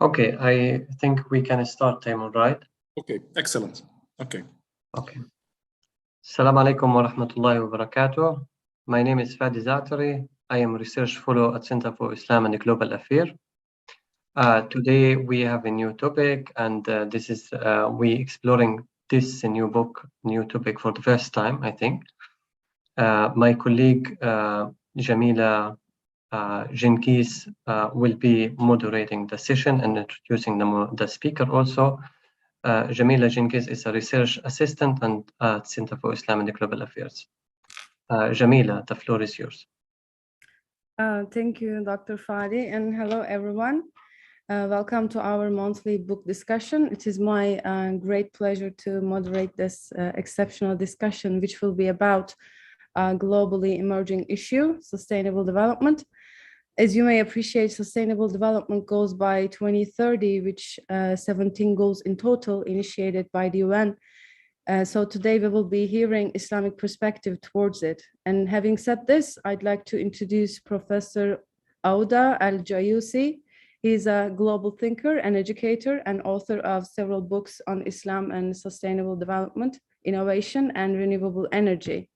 Okay, I think we can start, Taimur, right? Okay, excellent. Okay. Assalamu alaikum wa rahmatullahi wa barakatuh. My name is Fadi Zatari. I am research fellow at Center for Islam and Global Affairs. Today we have a new topic, and this is we exploring this new topic for the first time, I think. My colleague Jamila Jenkins will be moderating the session and introducing the speaker also. Jamila Jenkins is a research assistant at Center for Islam and Global Affairs. Jamila, the floor is yours. Thank you, Dr. Fadi, and hello, everyone. Welcome to our monthly book discussion. It is my great pleasure to moderate this exceptional discussion, which will be about globally emerging issue, sustainable development. As you may appreciate, sustainable development goals by 2030, which 17 goals in total initiated by the UN. So today we will be hearing Islamic perspective towards it. And having said this, I'd like to introduce Professor Odeh Al-Jayyousi. He's a global thinker and educator and author of several books on Islam and sustainable development, innovation, and renewable energy.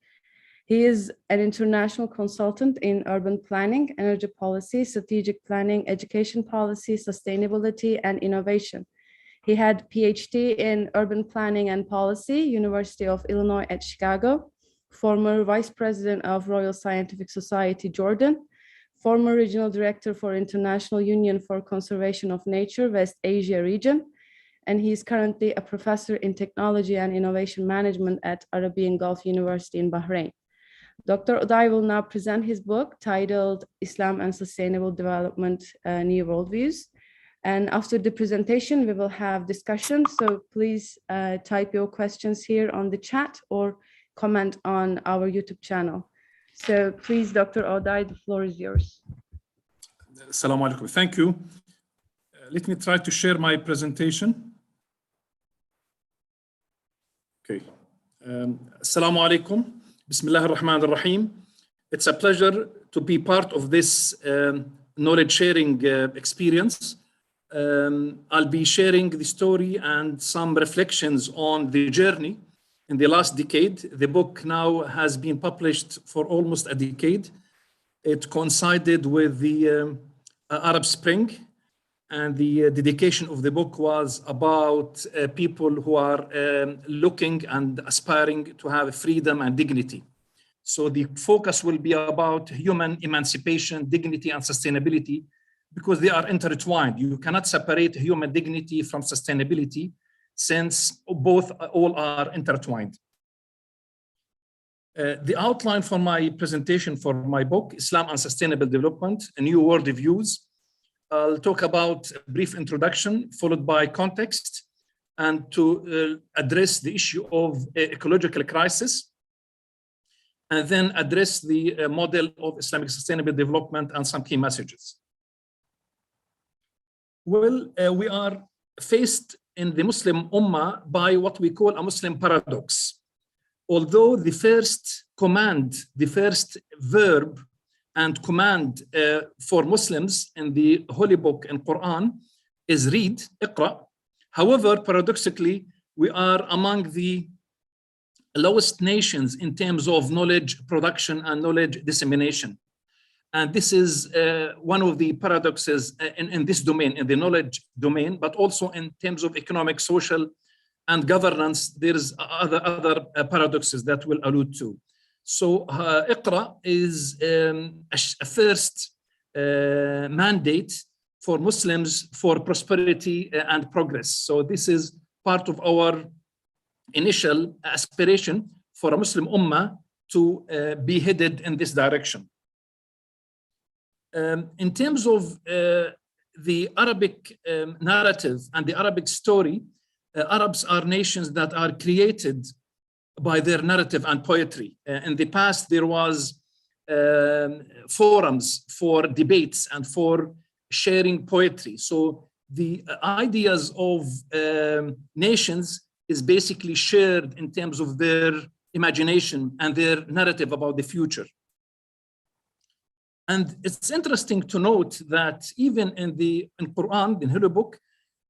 He is an international consultant in urban planning, energy policy, strategic planning, education policy, sustainability, and innovation. He had PhD in urban planning and policy, University of Illinois at Chicago, former vice president of Royal Scientific Society, Jordan, former regional director for International Union for Conservation of Nature, West Asia region, and he is currently a professor in technology and innovation management at Arabian Gulf University in Bahrain. Dr. Odeh will now present his book titled Islam and Sustainable Development, New Worldviews. And after the presentation, we will have discussion. So please type your questions here on the chat or comment on our YouTube channel. So please, Dr. Odeh, the floor is yours. Assalamu alaikum. Thank you. Let me try to share my presentation. Okay. Assalamu alaikum. Bismillah ar-Rahman ar-Rahim. It's a pleasure to be part of this knowledge sharing experience. I'll be sharing the story and some reflections on the journey in the last decade. The book now has been published for almost a decade. It coincided with the Arab Spring, and the dedication of the book was about people who are looking and aspiring to have freedom and dignity. So the focus will be about human emancipation, dignity, and sustainability, because they are intertwined. You cannot separate human dignity from sustainability, since all are intertwined. The outline for my presentation for my book, Islam and Sustainable Development, New Worldviews. I'll talk about a brief introduction, followed by context, and to address the issue of ecological crisis, and then address the model of Islamic sustainable development and some key messages. Well, we are faced in the Muslim Ummah by what we call a Muslim paradox. Although the first command, the first verb and command for Muslims in the Holy Book and Quran is read, Iqra. However, paradoxically, we are among the lowest nations in terms of knowledge production and knowledge dissemination. And this is one of the paradoxes in this domain, in the knowledge domain, but also in terms of economic, social, and governance. There's other paradoxes that we'll allude to. So Iqra is a first mandate for Muslims for prosperity and progress. So this is part of our initial aspiration for a Muslim Ummah to be headed in this direction. In terms of the Arabic narrative and the Arabic story, Arabs are nations that are created by their narrative and poetry. In the past, there was forums for debates and for sharing poetry. So the ideas of nations is basically shared in terms of their imagination and their narrative about the future. And it's interesting to note that even in Quran, in Holy Book,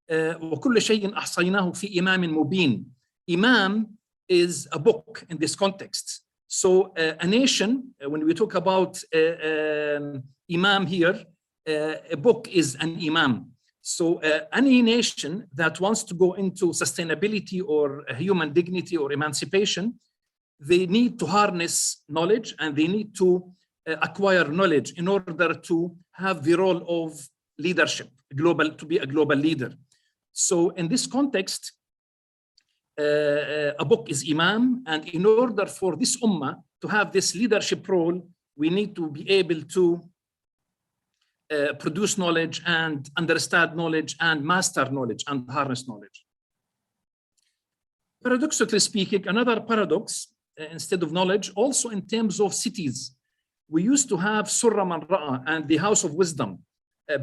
وَكُلَّ شَيْءٍ أَحْصَيْنَاهُ فِي إِمَامٍ مُبِينٍ. Imam is a book in this context. So a nation, when we talk about imam here, a book is an imam. So any nation that wants to go into sustainability or human dignity or emancipation, they need to harness knowledge and they need to acquire knowledge in order to have the role of leadership, to be a global leader. So in this context, a book is imam, and in order for this ummah to have this leadership role, we need to be able to produce knowledge and understand knowledge and master knowledge and harness knowledge. Paradoxically speaking, another paradox, instead of knowledge, also in terms of cities, we used to have Surra Man Ra'a and the House of Wisdom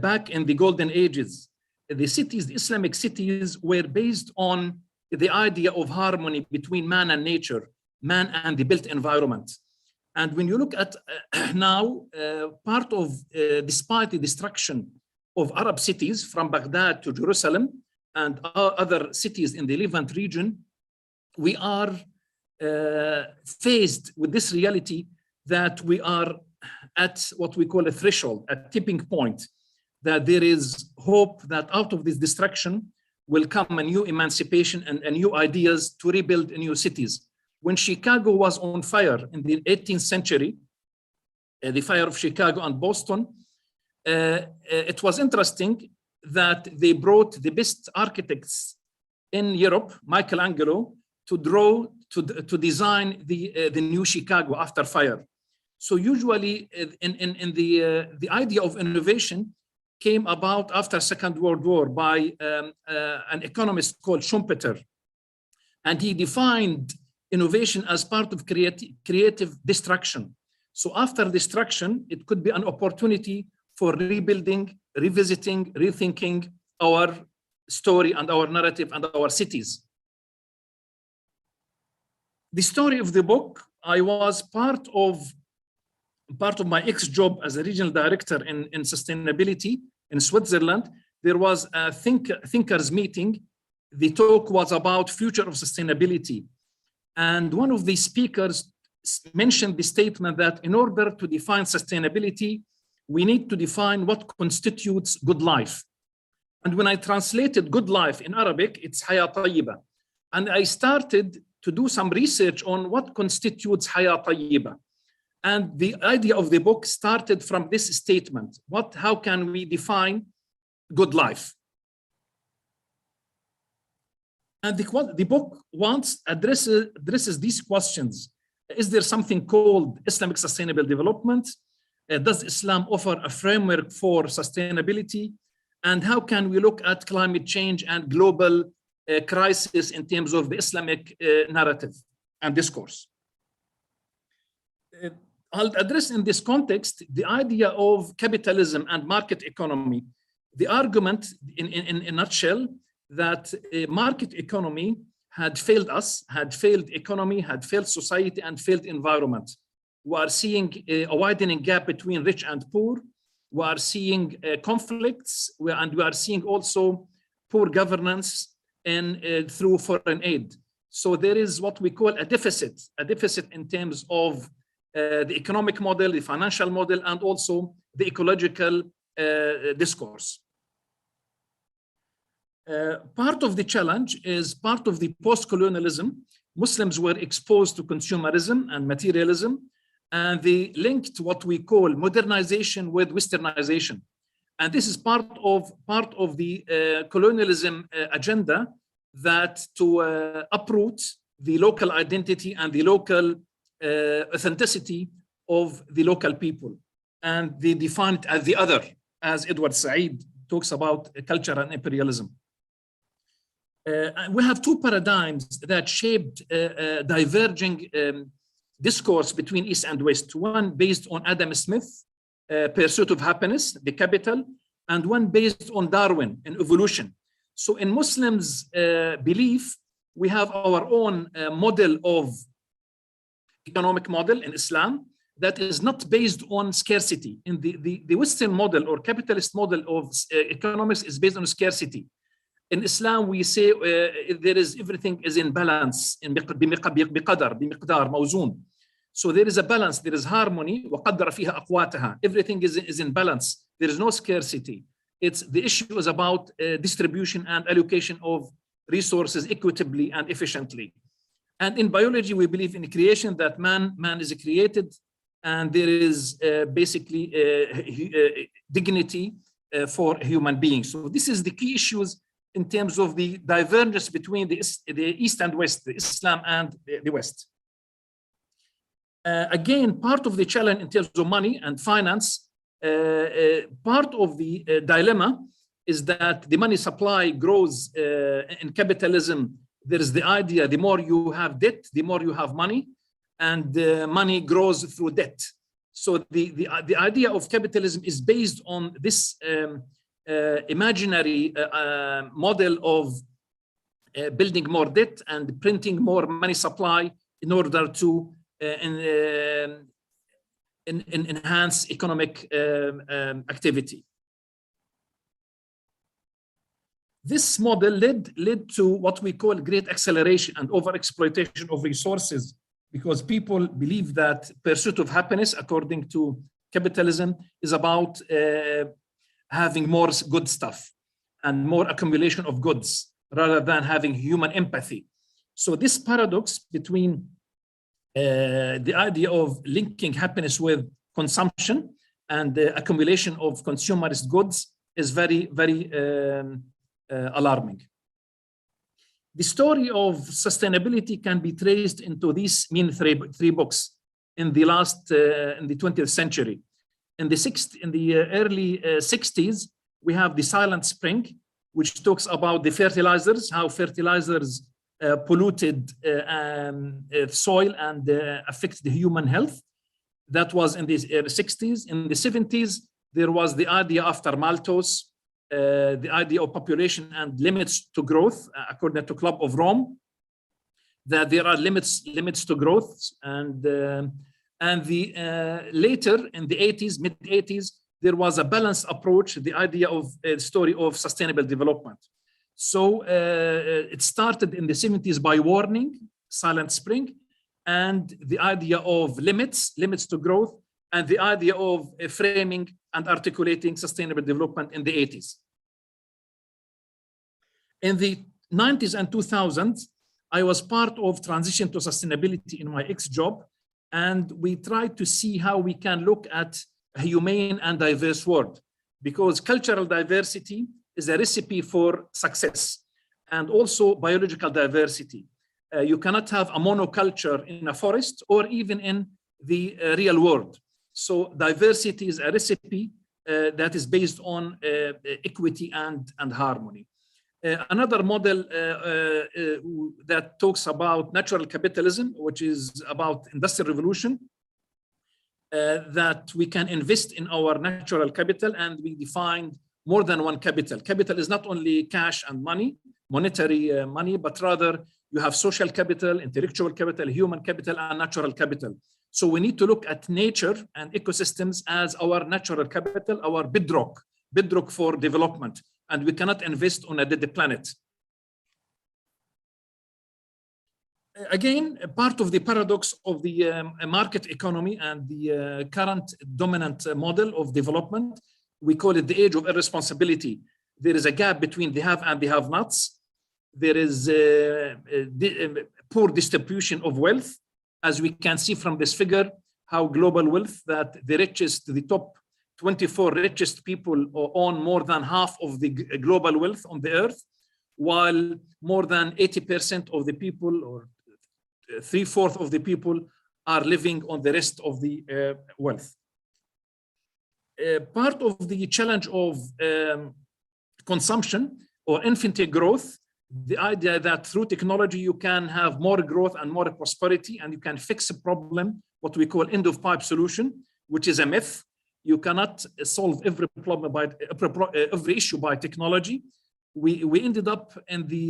back in the golden ages. The cities, the Islamic cities, were based on the idea of harmony between man and nature, man and the built environment. And when you look at now, part of, despite the destruction of Arab cities from Baghdad to Jerusalem and other cities in the Levant region, we are faced with this reality that we are at what we call a threshold, a tipping point, that there is hope that out of this destruction will come a new emancipation and new ideas to rebuild new cities. When Chicago was on fire in the 18th century, the fire of Chicago and Boston, it was interesting that they brought the best architects in Europe, Michelangelo, to design the new Chicago after fire. So usually in the idea of innovation came about after Second World War by an economist called Schumpeter. And he defined innovation as part of creative destruction. So after destruction, it could be an opportunity for rebuilding, revisiting, rethinking our story and our narrative and our cities. The story of the book, I was part of my ex-job as a regional director in sustainability in Switzerland. There was a thinkers meeting. The talk was about future of sustainability. And one of the speakers mentioned the statement that in order to define sustainability, we need to define what constitutes good life. And when I translated good life in Arabic, it's Haya Tayyiba. And I started to do some research on what constitutes Haya Tayyiba. And the idea of the book started from this statement. How can we define good life? And the book addresses these questions. Is there something called Islamic Sustainable Development? Does Islam offer a framework for sustainability? And how can we look at climate change and global crisis in terms of the Islamic narrative and discourse? I'll address in this context the idea of capitalism and market economy. The argument in a nutshell that market economy had failed us, had failed economy, had failed society, and failed environment. We are seeing a widening gap between rich and poor. We are seeing conflicts, and we are seeing also poor governance through foreign aid. So there is what we call a deficit in terms of the economic model, the financial model, and also the ecological discourse. Part of the challenge is part of the post-colonialism. Muslims were exposed to consumerism and materialism, and they linked what we call modernization with westernization. And this is part of the colonialism agenda, that to uproot the local identity and the local authenticity of the local people. And they define it as the other, as Edward Said talks about culture and imperialism. We have two paradigms that shaped diverging discourse between East and West. One based on Adam Smith, Pursuit of Happiness, The Capital, and one based on Darwin in evolution. So in Muslims' belief, we have our own model of economic model in Islam, that is not based on scarcity. In the Western model or capitalist model of economics is based on scarcity. In Islam, we say there is everything is in balance, in بمقدار موزون. So there is a balance, there is harmony. وقدر فيها أقواتها. Everything is in balance. There is no scarcity. The issue is about distribution and allocation of resources equitably and efficiently. And in biology, we believe in creation, that man is created, and there is basically dignity for human beings. So this is the key issues in terms of the divergence between the East and West, the Islam and the West. Again, part of the challenge in terms of money and finance, part of the dilemma is that the money supply grows in capitalism. There is the idea, the more you have debt, the more you have money, and money grows through debt. So the idea of capitalism is based on this imaginary model of building more debt and printing more money supply in order to enhance economic activity. This model led to what we call great acceleration and overexploitation of resources, because people believe that pursuit of happiness, according to capitalism, is about having more good stuff and more accumulation of goods rather than having human empathy. So this paradox between the idea of linking happiness with consumption and the accumulation of consumerist goods is very, very alarming. The story of sustainability can be traced into these main three books in the 20th century. In the early 60s, we have The Silent Spring, which talks about the fertilizers, how fertilizers polluted soil and affect the human health. That was in the 60s. In the 70s, there was the idea after Malthus, the idea of population and limits to growth, according to Club of Rome, that there are limits to growth. And later in the 80s, mid 80s, there was a balanced approach, the idea of a story of sustainable development. So it started in the 70s by warning, Silent Spring, and the idea of limits to growth, and the idea of framing and articulating sustainable development in the 80s. In the 90s and 2000s, I was part of transition to sustainability in my ex-job, and we tried to see how we can look at a humane and diverse world, because cultural diversity is a recipe for success, and also biological diversity. You cannot have a monoculture in a forest or even in the real world. So diversity is a recipe that is based on equity and harmony. Another model that talks about natural capitalism, which is about industrial revolution, that we can invest in our natural capital, and we defined more than one capital. Capital is not only cash and money, monetary money, but rather you have social capital, intellectual capital, human capital, and natural capital. So we need to look at nature and ecosystems as our natural capital, our bedrock for development, and we cannot invest on a dead planet. Again, part of the paradox of the market economy and the current dominant model of development, we call it the age of irresponsibility. There is a gap between the have and the have-nots. There is poor distribution of wealth, as we can see from this figure, how global wealth, that the richest, the top 24 richest people own more than half of the global wealth on the earth, while more than 80% of the people, or 3/4 of the people, are living on the rest of the wealth. Part of the challenge of consumption or infinite growth, the idea that through technology you can have more growth and more prosperity, and you can fix a problem, what we call end of pipe solution, which is a myth. You cannot solve every problem by every issue by technology. We ended up in the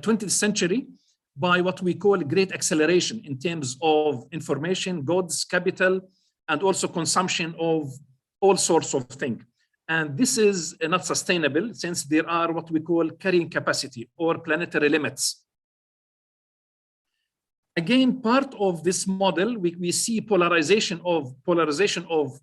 20th century by what we call great acceleration in terms of information, goods, capital, and also consumption of all sorts of things. And this is not sustainable since there are what we call carrying capacity or planetary limits. Again, part of this model, we see polarization of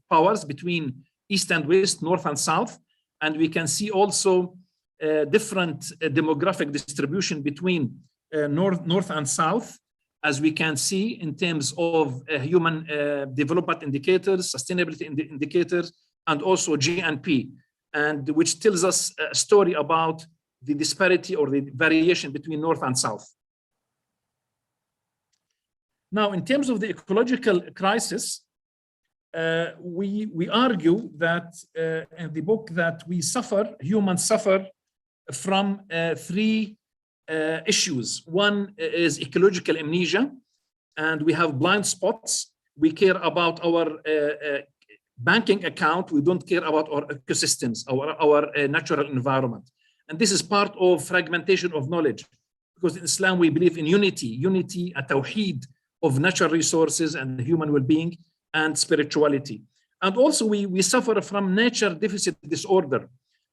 powers between East and West, North and South. And we can see also different demographic distribution between North and South, as we can see in terms of human development indicators, sustainability indicators, and also GNP, and which tells us a story about the disparity or the variation between North and South. Now, in terms of the ecological crisis, we argue that in the book that humans suffer from three issues. One is ecological amnesia, and we have blind spots. We care about our banking account. We don't care about our ecosystems, our natural environment. And this is part of fragmentation of knowledge, because in Islam, we believe in unity, a tawheed of natural resources and human well-being and spirituality. And also we suffer from nature deficit disorder.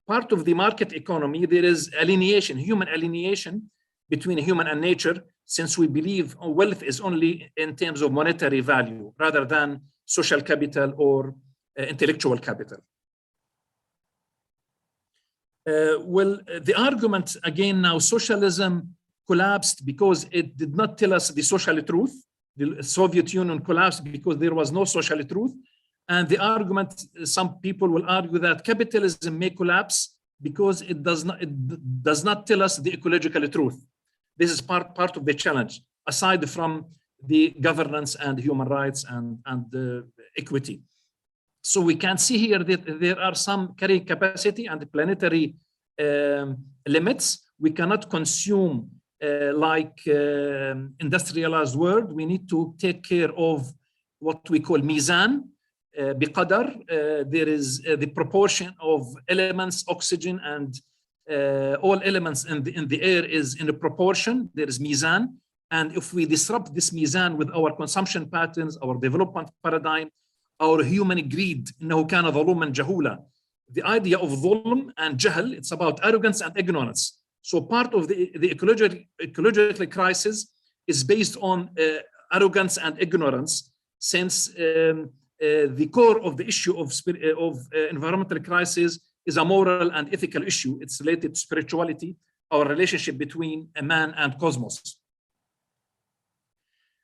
Part of the market economy, there is alienation, human alienation between human and nature, since we believe wealth is only in terms of monetary value rather than social capital or intellectual capital. Well, the argument again now, socialism collapsed because it did not tell us the social truth. The Soviet Union collapsed because there was no social truth. And the argument, some people will argue that capitalism may collapse because it does not tell us the ecological truth. This is part of the challenge, aside from the governance and human rights and equity. So we can see here that there are some carrying capacity and planetary limits. We cannot consume like industrialized world. We need to take care of what we call mizan, biqadar. There is the proportion of elements, oxygen, and all elements in the air is in a proportion. There is mizan. And if we disrupt this mizan with our consumption patterns, our development paradigm, our human greed, إنه كان ظلوما جهولا. The idea of dhulm and jahl, it's about arrogance and ignorance. So part of the ecological crisis is based on arrogance and ignorance, since the core of the issue of environmental crisis is a moral and ethical issue. It's related to spirituality, our relationship between a man and cosmos.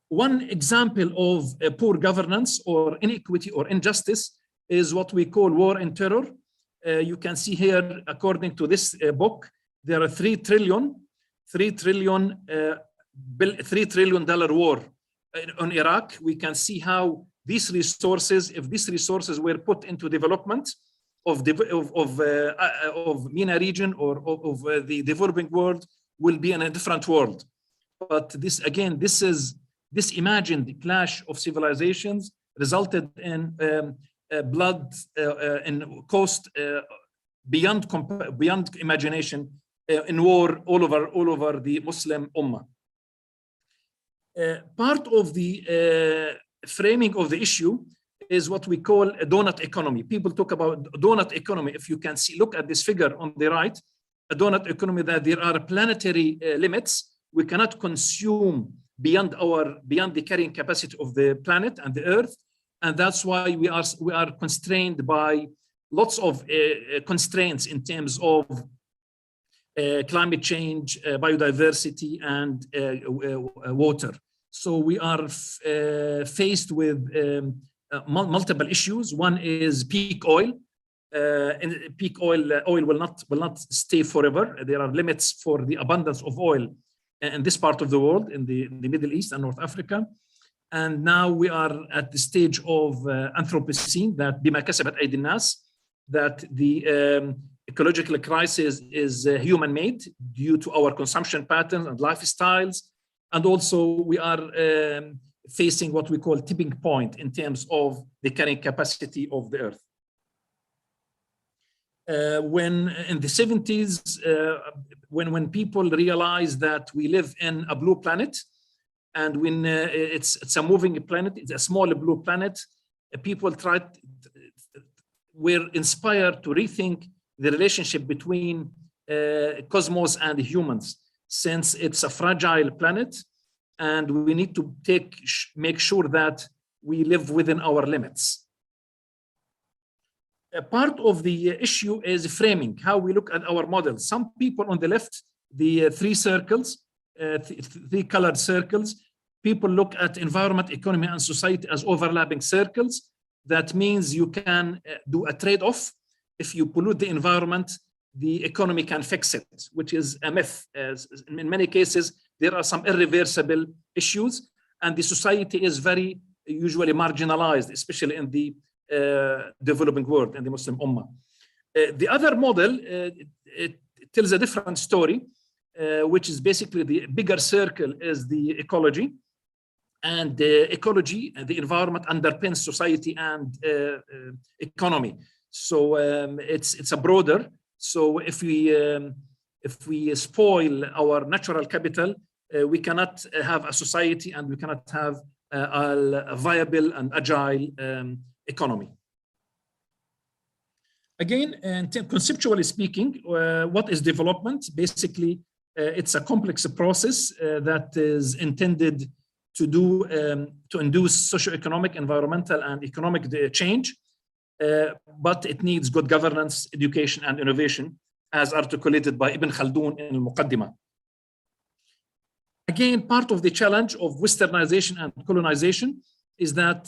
One example of poor governance or inequity or injustice is what we call war and terror. You can see here, according to this book, there are $3 trillion war on Iraq. We can see how these resources, if these resources were put into development of MENA region or of the developing world, will be in a different world. But this again, this imagined clash of civilizations resulted in blood and cost beyond imagination in war all over the Muslim Ummah. Part of the framing of the issue is what we call a donut economy. People talk about donut economy. If you can see, look at this figure on the right, a donut economy, that there are planetary limits. We cannot consume beyond the carrying capacity of the planet and the Earth, and that's why we are constrained by lots of constraints in terms of climate change, biodiversity, and water. So we are faced with multiple issues. One is peak oil. And peak oil will not stay forever. There are limits for the abundance of oil in this part of the world, in the Middle East and North Africa. And now we are at the stage of Anthropocene, that بما كسبت أيدي الناس, that the ecological crisis is human-made due to our consumption patterns and lifestyles. And also we are facing what we call tipping point in terms of the carrying capacity of the Earth. When in the 70s, when people realized that we live in a blue planet, and when it's a moving planet, it's a small blue planet, people were inspired to rethink the relationship between cosmos and humans, since it's a fragile planet, and we need to make sure that we live within our limits. A part of the issue is framing, how we look at our models. Some people on the left, the three circles, three colored circles, people look at environment, economy, and society as overlapping circles. That means you can do a trade-off. If you pollute the environment, the economy can fix it, which is a myth. In many cases, there are some irreversible issues, and the society is very usually marginalized, especially in the developing world and the Muslim Ummah. The other model, it tells a different story, which is basically the bigger circle is the ecology, and the ecology and the environment underpins society and economy. So it's a broader. So if we spoil our natural capital, we cannot have a society, and we cannot have a viable and agile economy. Again, conceptually speaking, what is development? Basically, it's a complex process that is intended to induce socioeconomic, environmental, and economic change, but it needs good governance, education, and innovation, as articulated by Ibn Khaldun in Al-Muqaddimah. Again, part of the challenge of westernization and colonization is that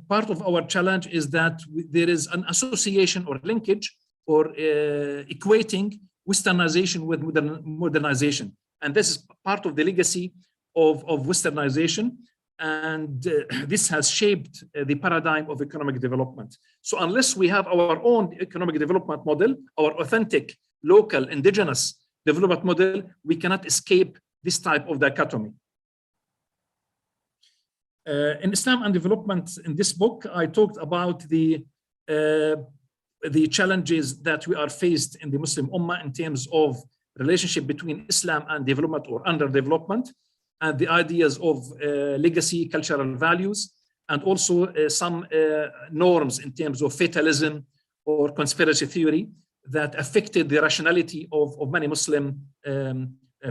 part of our challenge is that there is an association or linkage or equating westernization with modernization. And this is part of the legacy of westernization. And this has shaped the paradigm of economic development. So unless we have our own economic development model, our authentic, local, indigenous development model, we cannot escape this type of dichotomy. In Islam and Development, in this book, I talked about the challenges that we are faced in the Muslim Ummah in terms of relationship between Islam and development or underdevelopment, and the ideas of legacy, cultural values, and also some norms in terms of fatalism or conspiracy theory that affected the rationality of many Muslim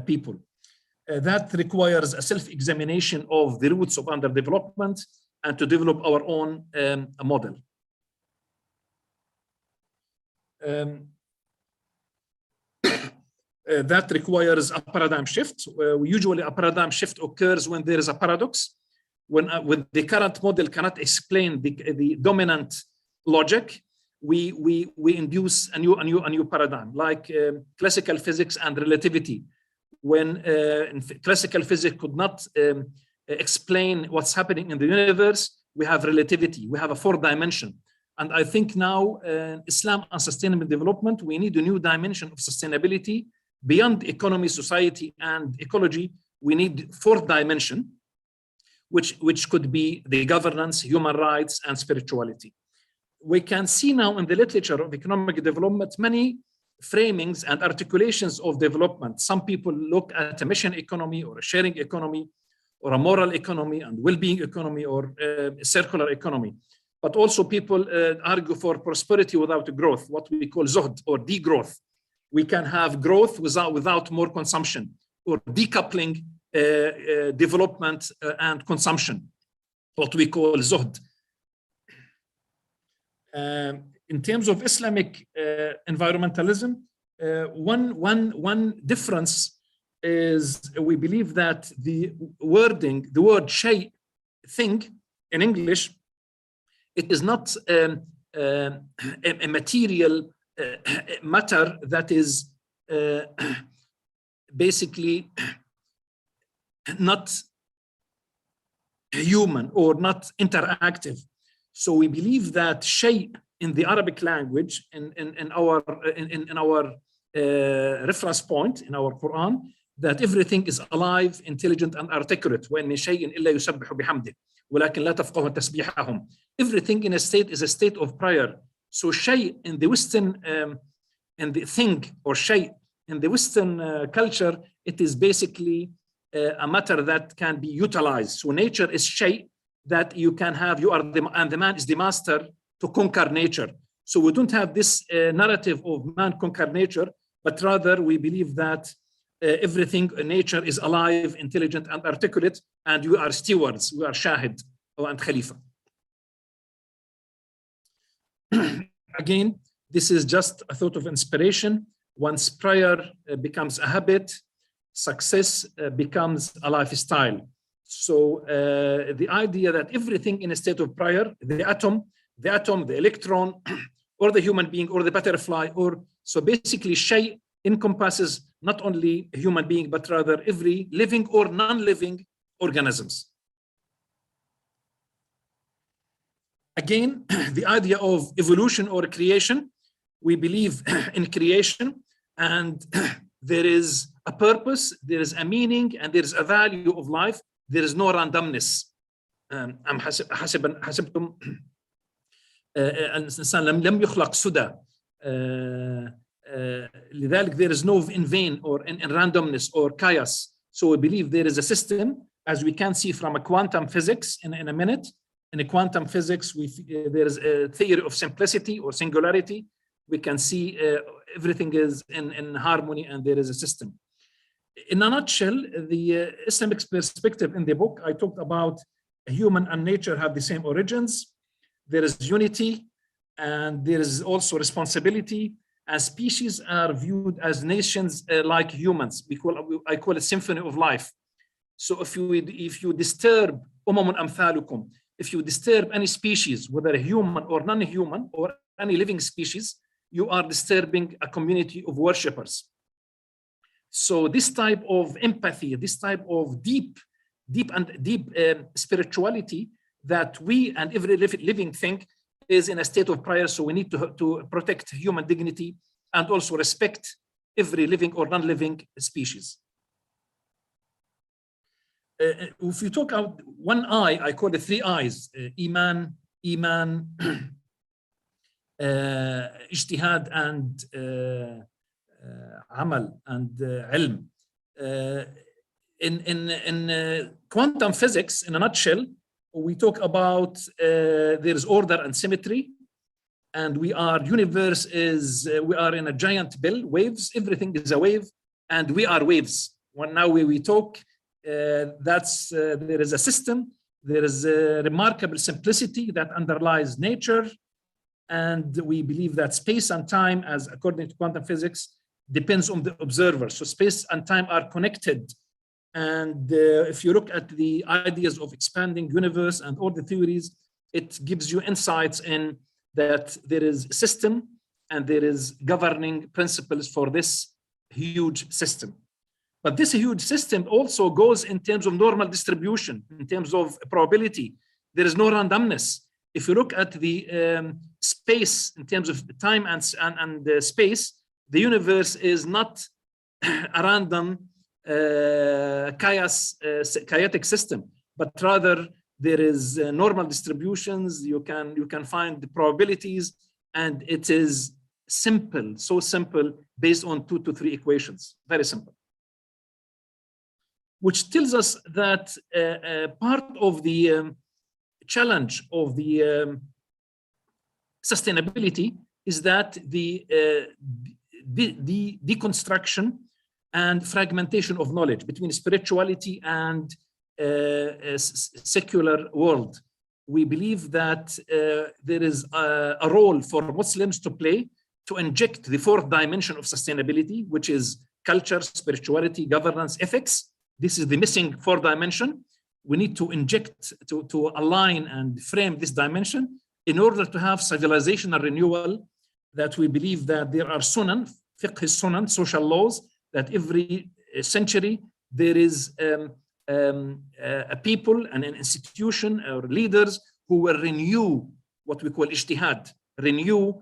people. That requires a self-examination of the roots of underdevelopment and to develop our own model. That requires a paradigm shift. Usually a paradigm shift occurs when there is a paradox, when the current model cannot explain the dominant logic. We induce a new paradigm, like classical physics and relativity. When classical physics could not explain what's happening in the universe, we have relativity, we have a fourth dimension. And I think now Islam and sustainable development, we need a new dimension of sustainability beyond economy, society, and ecology. We need fourth dimension, which could be the governance, human rights, and spirituality. We can see now in the literature of economic development many framings and articulations of development. Some people look at a mission economy or a sharing economy or a moral economy and well-being economy or a circular economy. But also people argue for prosperity without growth, what we call zuhd or degrowth. We can have growth without more consumption, or decoupling development and consumption, what we call zuhd. In terms of Islamic environmentalism, one difference is we believe that the word shay, thing in English, it is not a material matter that is basically not human or not interactive. So we believe that shay in the Arabic language, in our reference point in our Quran, that everything is alive, intelligent, and articulate. وَإِنْ شَيْءٍ إِلَّا يُسَبِّحُ بِحَمْدِهِ وَلَكِنْ لَا تَفْقَهُونَ تَسْبِيحَهُمْ. Everything in a state is a state of prayer. So shay in the Western and the thing or shay in the Western culture, it is basically a matter that can be utilized. So nature is shay that you can have, and the man is the master to conquer nature. So we don't have this narrative of man conquer nature, but rather we believe that everything in nature is alive, intelligent, and articulate, and we are stewards, we are shahid and khalifa. Again, this is just a thought of inspiration. Once prayer becomes a habit, success becomes a lifestyle. So the idea that everything in a state of prayer, the atom, the electron, or the human being, or the butterfly, or so basically shay encompasses not only a human being, but rather every living or non-living organisms. Again, the idea of evolution or creation, we believe in creation, and there is a purpose, there is a meaning, and there is a value of life. There is no randomness. أم حسبتم الإنسان لم يخلق سدى. لذلك there is no in vain or in randomness or chaos. So we believe there is a system, as we can see from a quantum physics in a minute. In a quantum physics, there is a theory of simplicity or singularity. We can see everything is in harmony, and there is a system. In a nutshell, the Islamic perspective in the book, I talked about human and nature have the same origins. There is unity, and there is also responsibility. And species are viewed as nations like humans. I call it symphony of life. So if you disturb amthalukum, if you disturb any species, whether a human or non-human or any living species, you are disturbing a community of worshippers. So this type of empathy, this type of deep spirituality that we and every living thing is in a state of prayer. So we need to protect human dignity and also respect every living or non-living species. If you talk out one eye, I call it three eyes: iman, ijtihad, and amal, and ilm. In quantum physics, in a nutshell, we talk about there is order and symmetry, and we are in a giant bell, waves. Everything is a wave, and we are waves. Now we talk. There is a system, there is a remarkable simplicity that underlies nature, and we believe that space and time, as according to quantum physics, depends on the observer. So space and time are connected, and if you look at the ideas of expanding universe and all the theories, it gives you insights in that there is a system and there is governing principles for this huge system. But this huge system also goes in terms of normal distribution, in terms of probability. There is no randomness. If you look at the space in terms of time and space, the universe is not a random chaotic system, but rather there is normal distributions. You can find the probabilities, and it is simple, so simple, based on 2 to 3 equations, very simple. Which tells us that part of the challenge of the sustainability is that the deconstruction and fragmentation of knowledge between spirituality and secular world. We believe that there is a role for Muslims to play to inject the 4th dimension of sustainability, which is culture, spirituality, governance, ethics. This is the missing 4th dimension. We need to inject, to align and frame this dimension in order to have civilizational renewal, that we believe that there are sunan, fiqh sunan, social laws, that every century there is a people and an institution or leaders who will renew what we call ijtihad, renew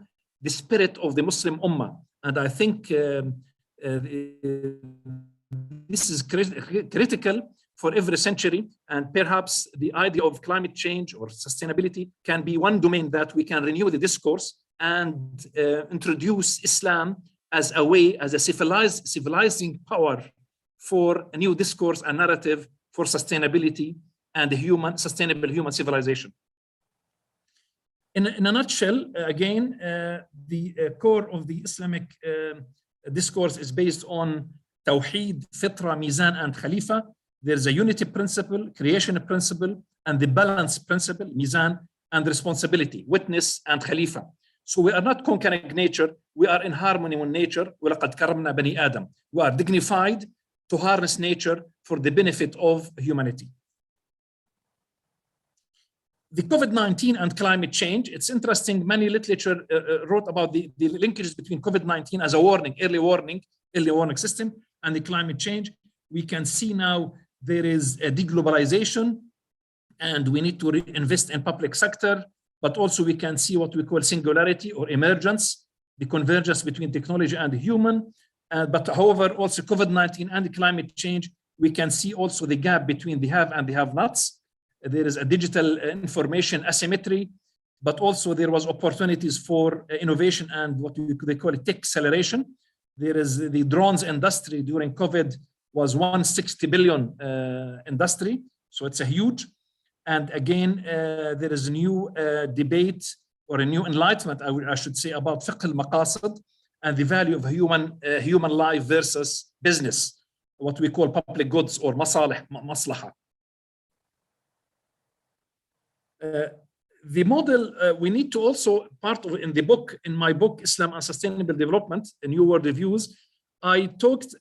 the spirit of the Muslim ummah. And I think this is critical for every century, and perhaps the idea of climate change or sustainability can be one domain that we can renew the discourse and introduce Islam as a way, as a civilizing power for a new discourse and narrative for sustainability and sustainable human civilization. In a nutshell, again, the core of the Islamic discourse is based on Tawheed, Fitra, Mizan, and Khalifa. There's a unity principle, creation principle, and the balance principle, Mizan, and responsibility, witness, and Khalifa. So we are not conquering nature, we are in harmony with nature. وَلَقَدْ كَرَّمْنَا بَنِي آدَمَ. We are dignified to harness nature for the benefit of humanity. The COVID-19 and climate change, it's interesting, many literature wrote about the linkages between COVID-19 as a warning, early warning system, and the climate change. We can see now there is a deglobalization, and we need to invest in public sector, but also we can see what we call singularity or emergence, the convergence between technology and human. But however, also COVID-19 and the climate change, we can see also the gap between the have and the have-nots. There is a digital information asymmetry, but also there was opportunities for innovation and what they call it tech acceleration. There is the drones industry during COVID was 160 billion industry, so it's a huge. And again, there is a new debate or a new enlightenment, I should say, about fiqh al-maqasid and the value of human life versus business, what we call public goods or maslaha. The model we need to also part of in the book, in my book, Islam and Sustainable Development, a New Worldviews, I talked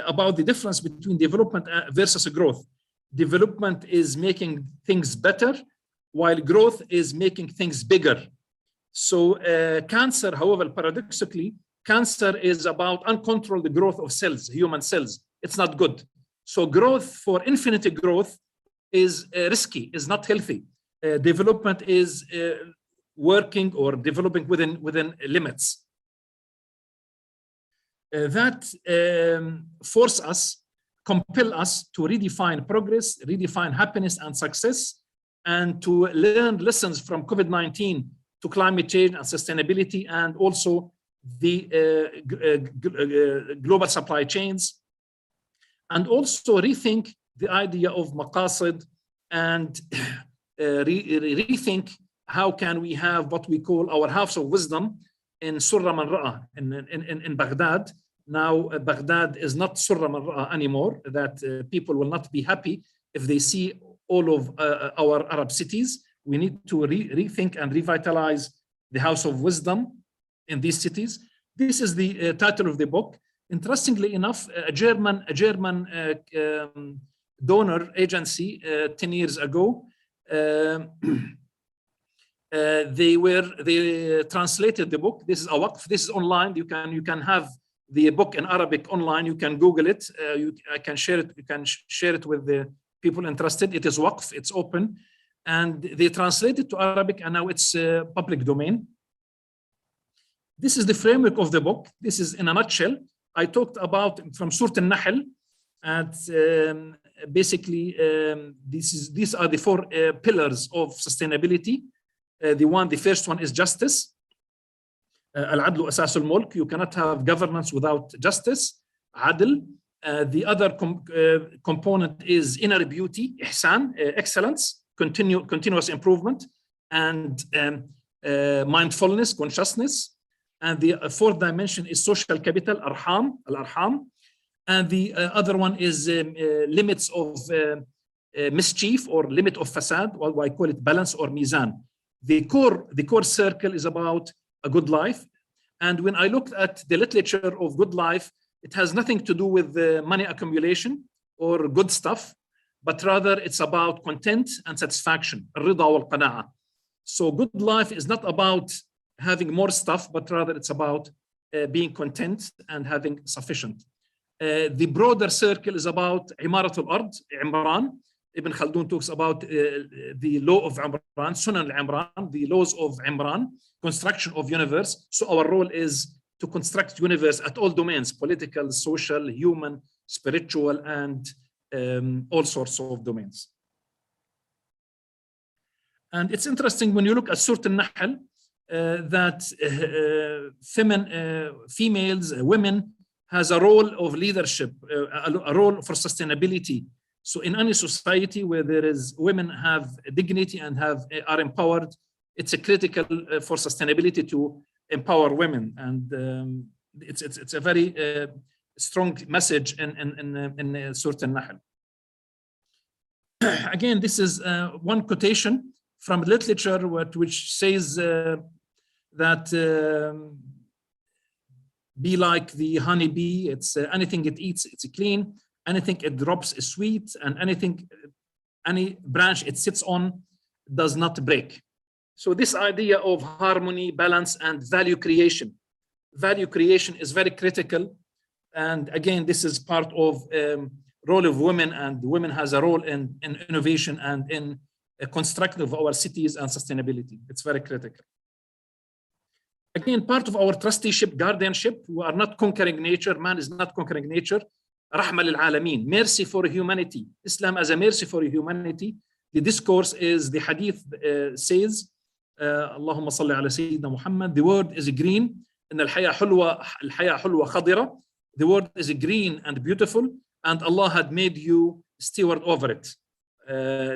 about the difference between development versus growth. Development is making things better, while growth is making things bigger. So cancer, however, paradoxically, cancer is about uncontrolled growth of cells, human cells. It's not good. So growth for infinite growth is risky, is not healthy. Development is working or developing within limits. That force us, compel us to redefine progress, redefine happiness and success, and to learn lessons from COVID-19 to climate change and sustainability, and also the global supply chains, and also rethink the idea of maqasid and rethink how can we have what we call our house of wisdom in Surra Man Ra'a in Baghdad. Now Baghdad is not Surra Man Ra'a anymore, that people will not be happy if they see all of our Arab cities. We need to rethink and revitalize the house of wisdom in these cities. This is the title of the book. Interestingly enough, a German donor agency 10 years ago, they translated the book. This is a waqf. This is online. You can have the book in Arabic online. You can Google it. I can share it. You can share it with the people interested. It is waqf. It's open, and they translated it to Arabic, and now it's public domain. This is the framework of the book. This is in a nutshell. I talked about from Surah Al-Nahl, and basically these are the four pillars of sustainability. The first one is justice. Al-adlu asas al-mulk. You cannot have governance without justice. Adl. The other component is inner beauty, ihsan, excellence, continuous improvement, and mindfulness, consciousness. And the fourth dimension is social capital, al-arham. And the other one is limits of mischief or limit of fasad, or I call it balance or mizan. The core circle is about a good life. And when I looked at the literature of good life, it has nothing to do with money accumulation or good stuff, but rather it's about content and satisfaction, al-rida wal-qana'a. So good life is not about having more stuff, but rather it's about being content and having sufficient. The broader circle is about Imarat al-Ard, Imran. Ibn Khaldun talks about the law of Imran, Sunan al-Imran, the laws of Imran, construction of universe. So our role is to construct universe at all domains, political, social, human, spiritual, and all sorts of domains. And it's interesting when you look at Surah Al-Nahl, that females, women, has a role of leadership, a role for sustainability. So in any society where there is women have dignity and are empowered, it's a critical for sustainability to empower women, and it's a very strong message in Surah An-Nahl. Again, this is one quotation from literature which says that be like the honeybee. It's anything it eats, it's clean. Anything it drops is sweet, and any branch it sits on does not break. So this idea of harmony, balance, and value creation. Value creation is very critical. And again, this is part of role of women, and women has a role in innovation and in construction of our cities and sustainability. It's very critical. Again, part of our trusteeship, guardianship, we are not conquering nature. Man is not conquering nature. Rahma lil alameen, mercy for humanity. Islam as a mercy for humanity. The discourse is, the hadith says, Allahumma salli ala Sayyidina Muhammad, the word is green. In al-haya hulwa khadira. The word is green and beautiful, and Allah had made you steward over it.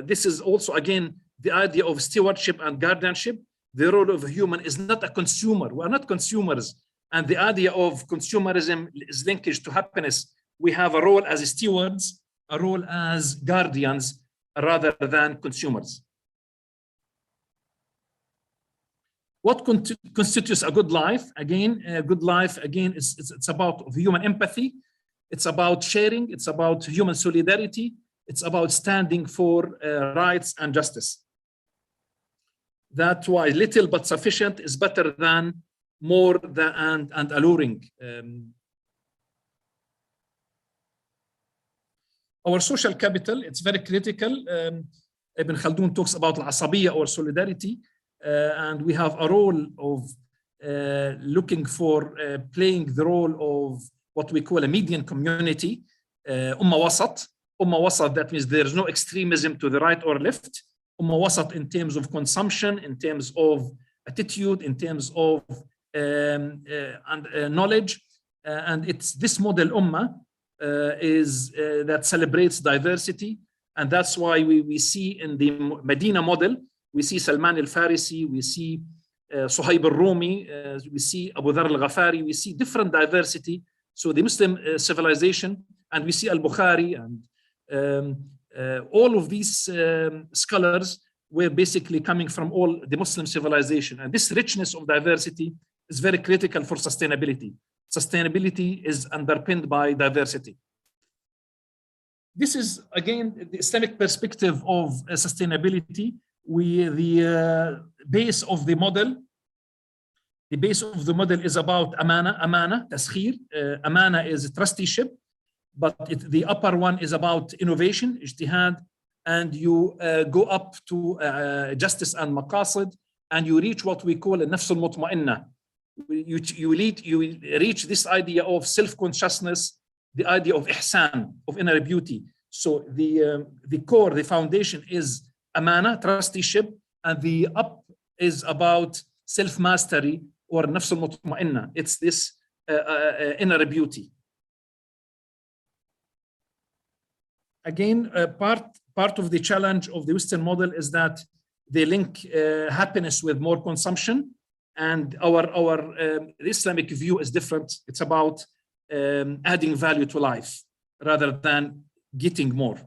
This is also, again, the idea of stewardship and guardianship. The role of a human is not a consumer. We are not consumers. And the idea of consumerism is linkage to happiness. We have a role as stewards, a role as guardians, rather than consumers. What constitutes a good life? Again, a good life, again, it's about human empathy. It's about sharing. It's about human solidarity. It's about standing for rights and justice. That's why little but sufficient is better than more than and alluring. Our social capital, it's very critical. Ibn Khaldun talks about al-asabiyya or solidarity. And we have a role of looking for playing the role of what we call a median community, Ummah Wasat. Ummah Wasat, that means there's no extremism to the right or left. Ummah Wasat in terms of consumption, in terms of attitude, in terms of knowledge. And it's this model Ummah that celebrates diversity. And that's why we see in the Medina model, we see Salman al-Farisi, we see Suhaib al-Rumi, we see Abu Dhar al-Ghafari, we see different diversity. So the Muslim civilization, and we see al-Bukhari, and all of these scholars were basically coming from all the Muslim civilization. And this richness of diversity is very critical for sustainability. Sustainability is underpinned by diversity. This is, again, the Islamic perspective of sustainability. The base of the model. The base of the model is about amana, taskhir. Amana is trusteeship, but the upper one is about innovation, ijtihad, and you go up to justice and maqasid, and you reach what we call a nafs al-mutma'inna. You reach this idea of self-consciousness, the idea of ihsan, of inner beauty. So the core, the foundation is amana, trusteeship, and the up is about self-mastery or nafs al-mutma'inna. It's this inner beauty. Again, part of the challenge of the Western model is that they link happiness with more consumption, and the Islamic view is different. It's about adding value to life rather than getting more.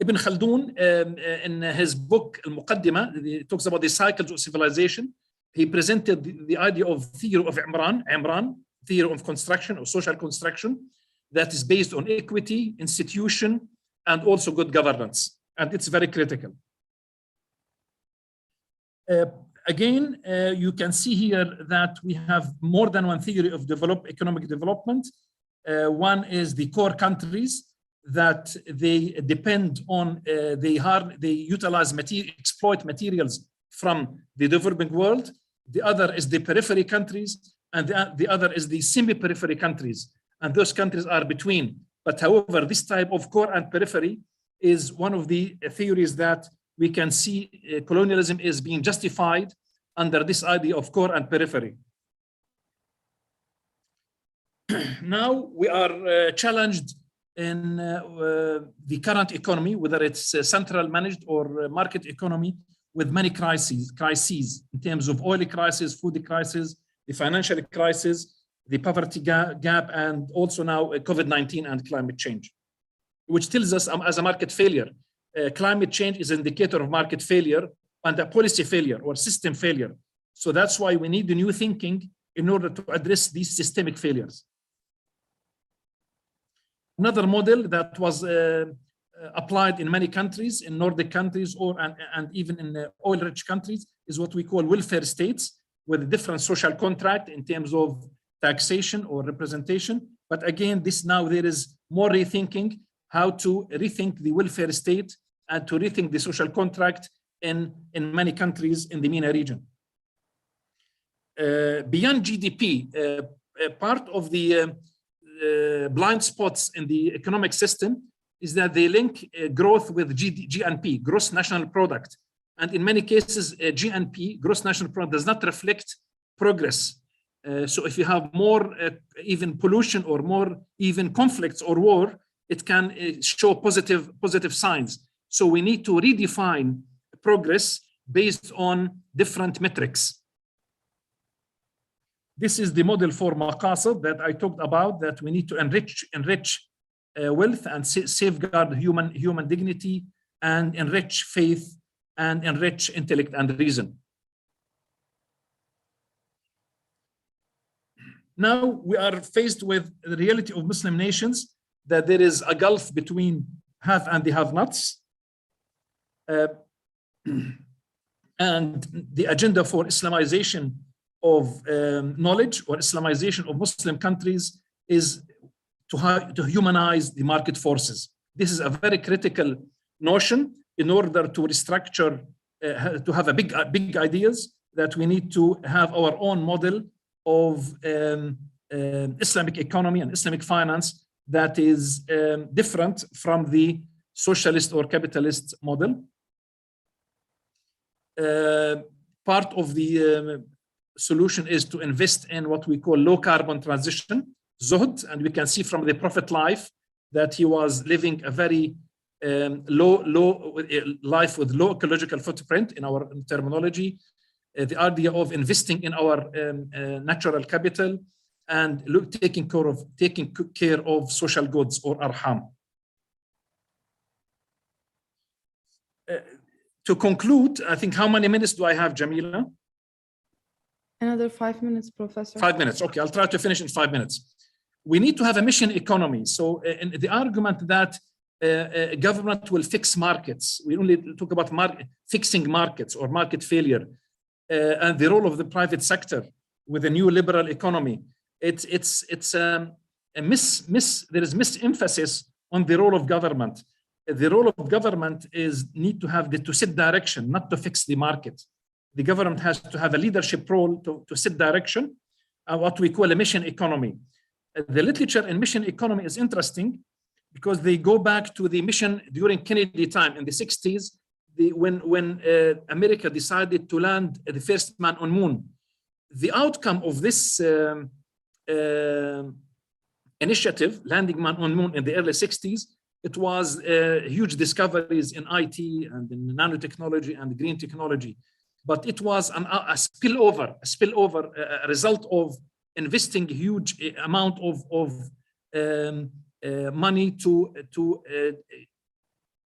Ibn Khaldun, in his book Al-Muqaddimah, he talks about the cycles of civilization. He presented the idea of theory of Imran, theory of construction or social construction, that is based on equity, institution, and also good governance. And it's very critical. Again, you can see here that we have more than one theory of economic development. One is the core countries, that they depend on, they utilize exploit materials from the developing world. The other is the periphery countries, and the other is the semi-periphery countries. And those countries are between. But however, this type of core and periphery is one of the theories that we can see colonialism is being justified under this idea of core and periphery. Now we are challenged in the current economy, whether it's central managed or market economy, with many crises in terms of oil crisis, food crisis, the financial crisis, the poverty gap, and also now COVID-19 and climate change, which tells us as a market failure. Climate change is an indicator of market failure and a policy failure or system failure. So that's why we need the new thinking in order to address these systemic failures. Another model that was applied in many countries, in Nordic countries and even in oil-rich countries, is what we call welfare states, with a different social contract in terms of taxation or representation. But again, there is more rethinking how to rethink the welfare state and to rethink the social contract in many countries in the MENA region. Beyond GDP, part of the blind spots in the economic system is that they link growth with GNP, gross national product. And in many cases, GNP, gross national product, does not reflect progress. So if you have more even pollution or more even conflicts or war, it can show positive signs. So we need to redefine progress based on different metrics. This is the model for maqasid that I talked about, that we need to enrich wealth and safeguard human dignity, and enrich faith and enrich intellect and reason. Now we are faced with the reality of Muslim nations, that there is a gulf between have and the have-nots. And the agenda for Islamization of knowledge or Islamization of Muslim countries is to humanize the market forces. This is a very critical notion in order to restructure, to have big ideas, that we need to have our own model of Islamic economy and Islamic finance that is different from the socialist or capitalist model. Part of the solution is to invest in what we call low carbon transition, zuhd, and we can see from the Prophet life that he was living a very low life with low ecological footprint in our terminology. The idea of investing in our natural capital and taking care of social goods or arham. To conclude, I think, how many minutes do I have, Jamila? Another 5 minutes, Professor. 5 minutes. Okay, I'll try to finish in 5 minutes. We need to have a mission economy. So in the argument that government will fix markets, we only talk about fixing markets or market failure, and the role of the private sector with a new liberal economy. It's there is misemphasis on the role of government. The role of government is to set direction, not to fix the market. The government has to have a leadership role to set direction, what we call a mission economy. The literature in mission economy is interesting because they go back to the mission during Kennedy time in the 60s, when America decided to land the first man on moon. The outcome of this initiative, landing man on moon in the early 60s, it was huge discoveries in IT and in nanotechnology and green technology. But it was a spillover, a result of investing a huge amount of money to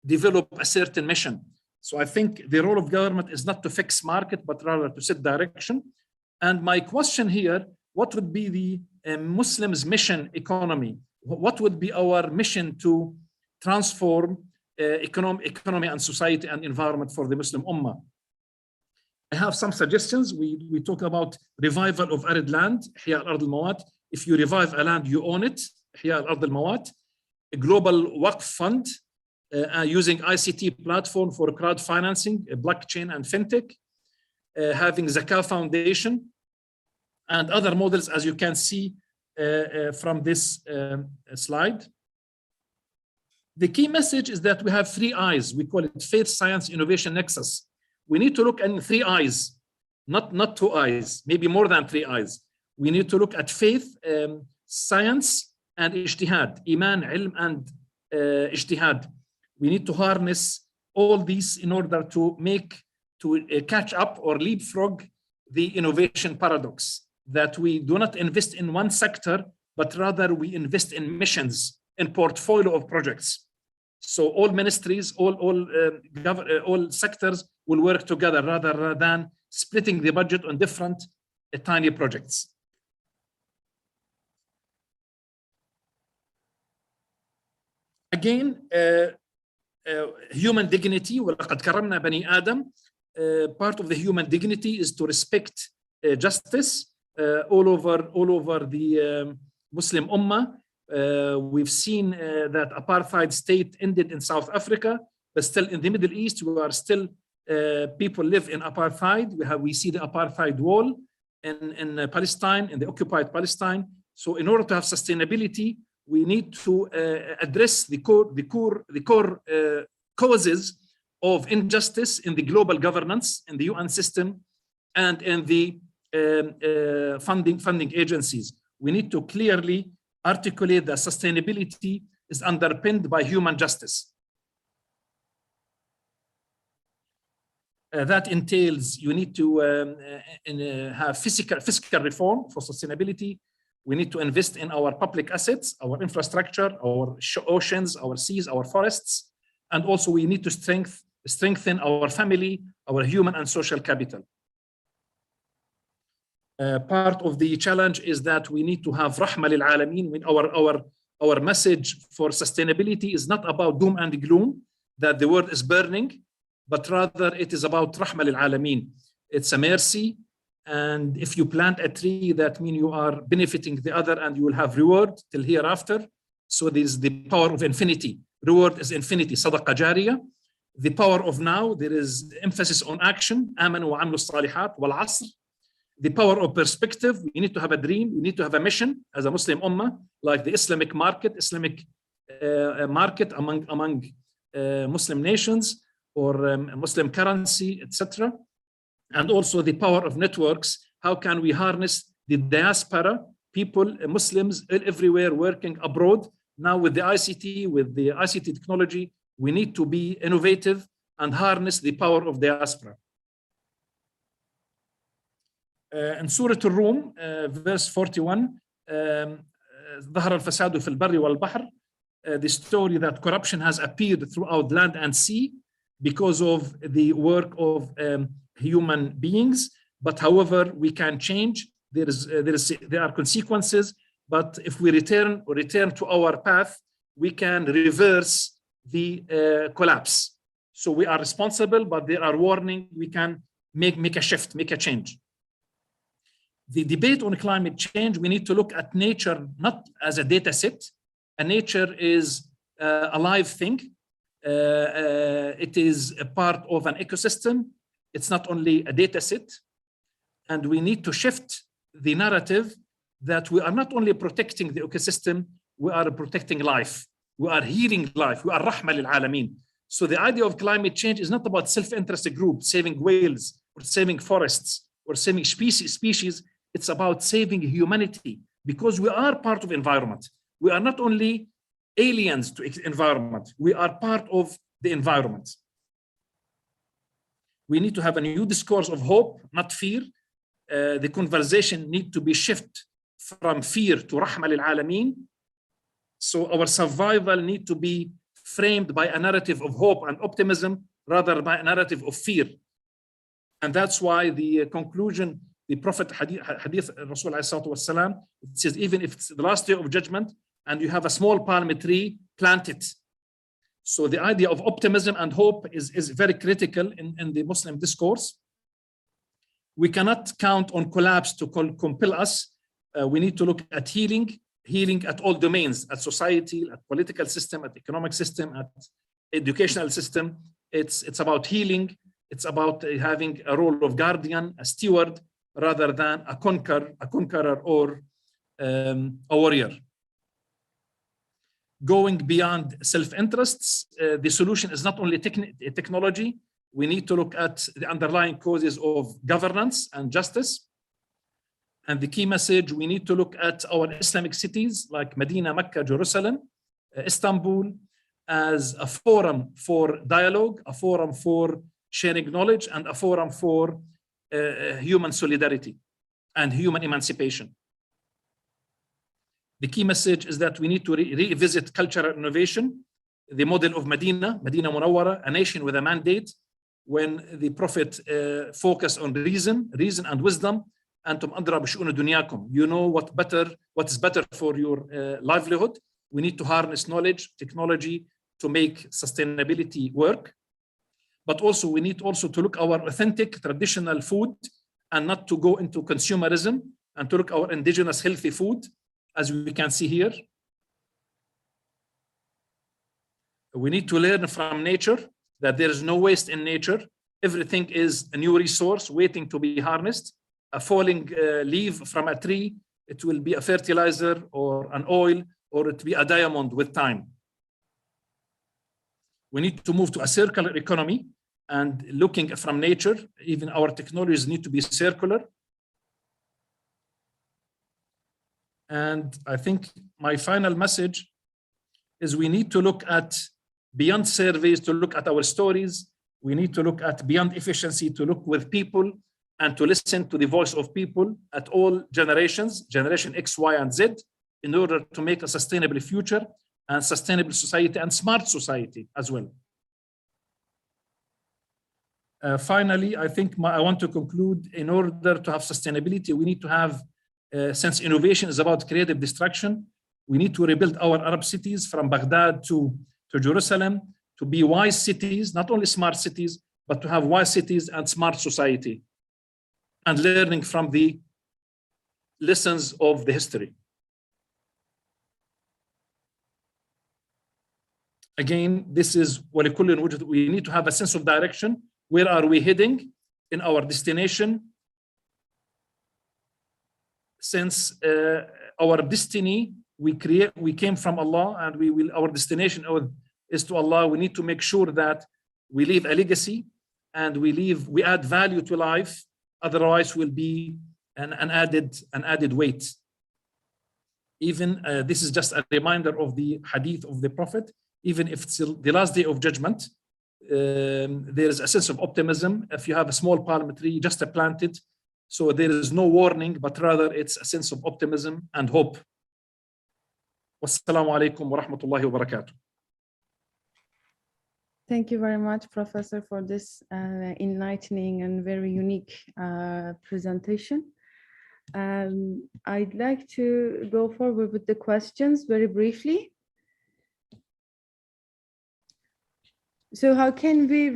develop a certain mission. So I think the role of government is not to fix market, but rather to set direction. And my question here, what would be the Muslims' mission economy? What would be our mission to transform economy and society and environment for the Muslim Ummah? I have some suggestions. We talk about revival of arid land, ihya al-ard al-mawat. If you revive a land, you own it, ihya al-ard al-mawat. A global waqf fund using ICT platform for crowd financing, blockchain and fintech, having Zakah Foundation, and other models, as you can see from this slide. The key message is that we have 3 eyes. We call it faith, science, innovation nexus. We need to look in 3 eyes. not 2 eyes, maybe more than 3 eyes. We need to look at faith, science, and ijtihad, iman, ilm, and ijtihad. We need to harness all these in order to catch up or leapfrog the innovation paradox, that we do not invest in one sector, but rather we invest in missions, in portfolio of projects. So all ministries, all sectors will work together rather than splitting the budget on different tiny projects. Again, human dignity, وَلَقَدْ كَرَمْنَا بَنِي آدَمَ. Part of the human dignity is to respect justice all over the Muslim Ummah. We've seen that apartheid state ended in South Africa, but still in the Middle East, we are still people live in apartheid. We see the apartheid wall in Palestine, in the occupied Palestine. So in order to have sustainability, we need to address the core causes of injustice in the global governance, in the UN system, and in the funding agencies. We need to clearly articulate that sustainability is underpinned by human justice. That entails you need to have fiscal reform for sustainability. We need to invest in our public assets, our infrastructure, our oceans, our seas, our forests, and also we need to strengthen our family, our human and social capital. Part of the challenge is that we need to have rahma lil alameen. Our message for sustainability is not about doom and gloom, that the world is burning, but rather it is about rahma lil alameen. It's a mercy, and if you plant a tree, that means you are benefiting the other and you will have reward till hereafter. So there is the power of infinity. Reward is infinity, sadaqa jariyah. The power of now, there is emphasis on action, amanu wa amlu salihat wal asr. The power of perspective, we need to have a dream, we need to have a mission as a Muslim Ummah, like the Islamic market among Muslim nations, or Muslim currency, etc. And also the power of networks. How can we harness the diaspora, people, Muslims everywhere working abroad? Now with the ICT technology, we need to be innovative and harness the power of diaspora. In Surah Al-Rum, verse 41, ظهر الفساد في البر والبحر, the story that corruption has appeared throughout land and sea because of the work of human beings. But however, we can change. There are consequences, but if we return to our path, we can reverse the collapse. So we are responsible, but there are warning. We can make a shift, make a change. The debate on climate change, we need to look at nature not as a data set. A nature is a live thing. It is a part of an ecosystem. It's not only a data set. And we need to shift the narrative that we are not only protecting the ecosystem, we are protecting life. We are healing life. We are rahma lil alameen. So the idea of climate change is not about self-interest groups, saving whales or saving forests or saving species. It's about saving humanity, because we are part of environment. We are not only aliens to environment, we are part of the environment. We need to have a new discourse of hope, not fear. The conversation need to be shifted from fear to rahma lil alameen. So our survival need to be framed by a narrative of hope and optimism rather than by a narrative of fear. And that's why the conclusion, the Prophet Hadith Rasul ﷺ, it says, even if it's the last day of judgment and you have a small palm tree, plant it. So the idea of optimism and hope is very critical in the Muslim discourse. We cannot count on collapse to compel us. We need to look at healing at all domains, at society, at political system, at economic system, at educational system. It's about healing. It's about having a role of guardian, a steward, rather than a conqueror or a warrior. Going beyond self-interests, the solution is not only technology, We need to look at the underlying causes of governance and justice. And the key message, we need to look at our Islamic cities like Medina, Mecca, Jerusalem, Istanbul, as a forum for dialogue, a forum for sharing knowledge, and a forum for human solidarity and human emancipation. The key message is that we need to revisit cultural innovation, the model of Medina Munawwara, a nation with a mandate, when the Prophet focused on reason and wisdom. أنتم أدرى بشؤون دنياكم. You know what is better for your livelihood. We need to harness knowledge, technology to make sustainability work. But also we need also to look our authentic traditional food and not to go into consumerism, and to look our indigenous healthy food, as we can see here. We need to learn from nature that there is no waste in nature. Everything is a new resource waiting to be harnessed. A falling leaf from a tree, it will be a fertilizer or an oil, or it will be a diamond with time. We need to move to a circular economy, and looking from nature, even our technologies need to be circular. And I think my final message is we need to look at beyond surveys, to look at our stories. We need to look at beyond efficiency, to look with people and to listen to the voice of people at all generations, generation X, Y, and Z, in order to make a sustainable future and sustainable society and smart society as well. Finally, I think I want to conclude, in order to have sustainability, we need to have, since innovation is about creative destruction, we need to rebuild our Arab cities from Baghdad to Jerusalem to be wise cities, not only smart cities, but to have wise cities and smart society, and learning from the lessons of the history. Again, this is we need to have a sense of direction. Where are we heading in our destination? Since our destiny, we came from Allah, and our destination is to Allah. We need to make sure that we leave a legacy and we add value to life. Otherwise, will be an added weight. Even this is just a reminder of the hadith of the Prophet. Even if it's the last day of judgment, there is a sense of optimism. If you have a small palm tree, just plant it. So there is no warning, but rather it's a sense of optimism and hope. Wassalamu alaikum wa rahmatullahi wa barakatuh. Thank you very much, Professor, for this enlightening and very unique presentation. I'd like to go forward with the questions very briefly. So how can we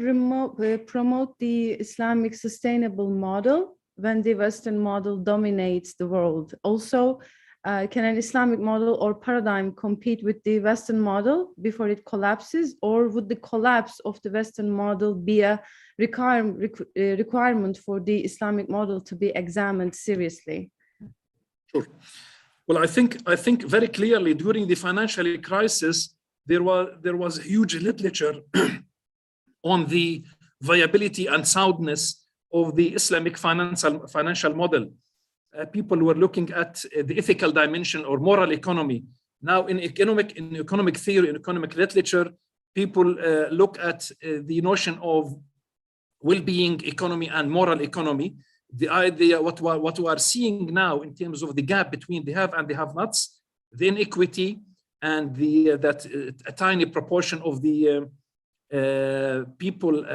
promote the Islamic sustainable model when the Western model dominates the world? Also, can an Islamic model or paradigm compete with the Western model before it collapses, or would the collapse of the Western model be a requirement for the Islamic model to be examined seriously? Sure. Well, I think very clearly during the financial crisis, there was huge literature on the viability and soundness of the Islamic financial model. People were looking at the ethical dimension or moral economy. Now, in economic theory, in economic literature, people look at the notion of well-being economy and moral economy. The idea, what we are seeing now in terms of the gap between the have and the have-nots, the inequity, and that a tiny proportion of the people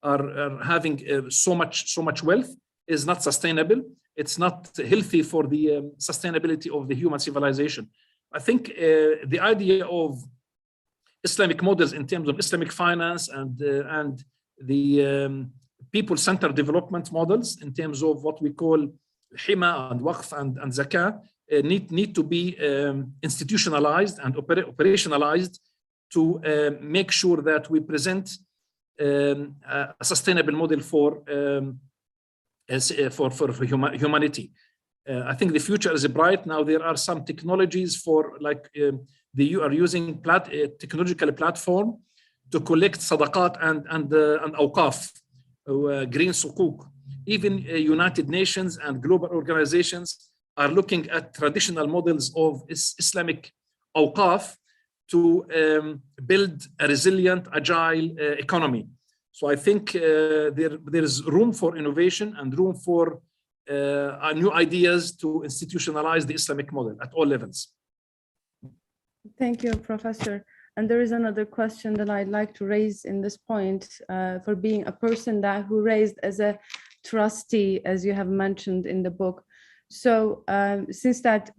are having so much wealth is not sustainable. It's not healthy for the sustainability of the human civilization. I think the idea of Islamic models in terms of Islamic finance and the people-centered development models in terms of what we call hima and waqf and zakah need to be institutionalized and operationalized to make sure that we present a sustainable model for humanity. I think the future is bright. Now there are some technologies for you are using technological platform to collect sadaqat and awqaf, green sukuk. Even United Nations and global organizations are looking at traditional models of Islamic awqaf to build a resilient, agile economy. So I think there is room for innovation and room for new ideas to institutionalize the Islamic model at all levels. Thank you, Professor. And there is another question that I'd like to raise in this point for being a person who raised as a trustee, as you have mentioned in the book. So since that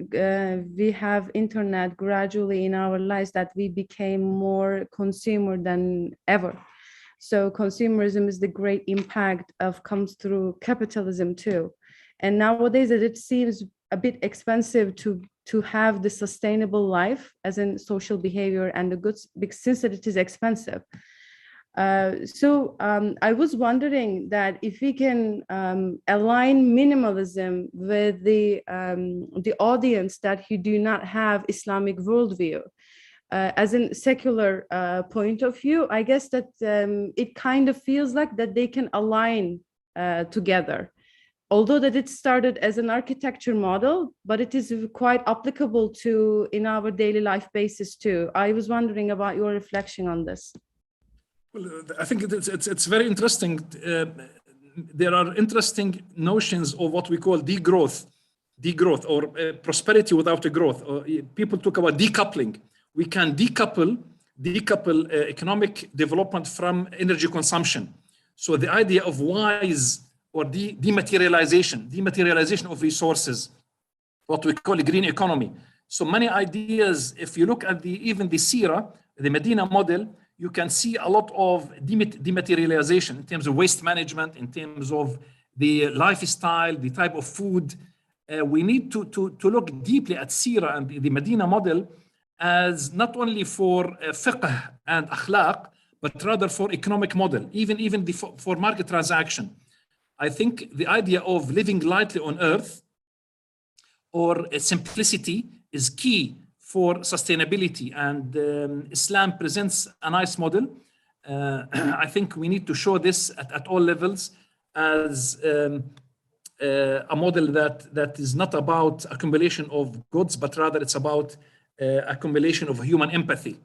we have internet gradually in our lives, that we became more consumer than ever. So consumerism is the great impact comes through capitalism too. And nowadays it seems a bit expensive to have the sustainable life as in social behavior and the goods, since it is expensive. So I was wondering that if we can align minimalism with the audience that who do not have Islamic worldview, as in secular point of view, I guess that it kind of feels like that they can align together. Although that it started as an architecture model, but it is quite applicable to in our daily life basis too. I was wondering about your reflection on this. Well, I think it's very interesting. There are interesting notions of what we call degrowth or prosperity without a growth. People talk about decoupling. We can decouple economic development from energy consumption. So the idea of wise or dematerialization of resources, what we call a green economy. So many ideas, if you look at even the Sira, the Medina model, you can see a lot of dematerialization in terms of waste management, in terms of the lifestyle, the type of food. We need to look deeply at Sira and the Medina model as not only for fiqh and akhlaq, but rather for economic model, even for market transaction. I think the idea of living lightly on earth or simplicity is key for sustainability, and Islam presents a nice model. I think we need to show this at all levels as a model that is not about accumulation of goods, but rather it's about accumulation of human empathy.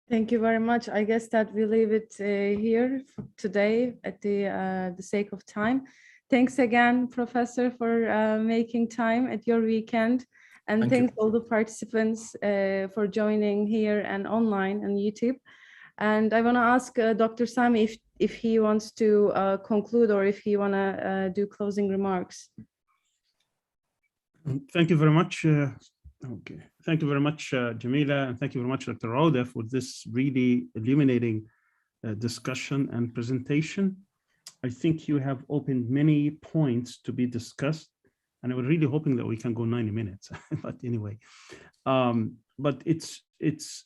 Thank you very much. I guess that we leave it here for today at the sake of time. Thanks again, Professor, for making time at your weekend. And thanks all the participants for joining here and online on YouTube. And I want to ask Dr. Sami if he wants to conclude or if he want to do closing remarks. Thank you very much. Okay. Thank you very much, Jamila, and thank you very much, Dr. Odeh, for this really illuminating discussion and presentation. I think you have opened many points to be discussed, and I was really hoping that we can go 90 minutes. But anyway, but it's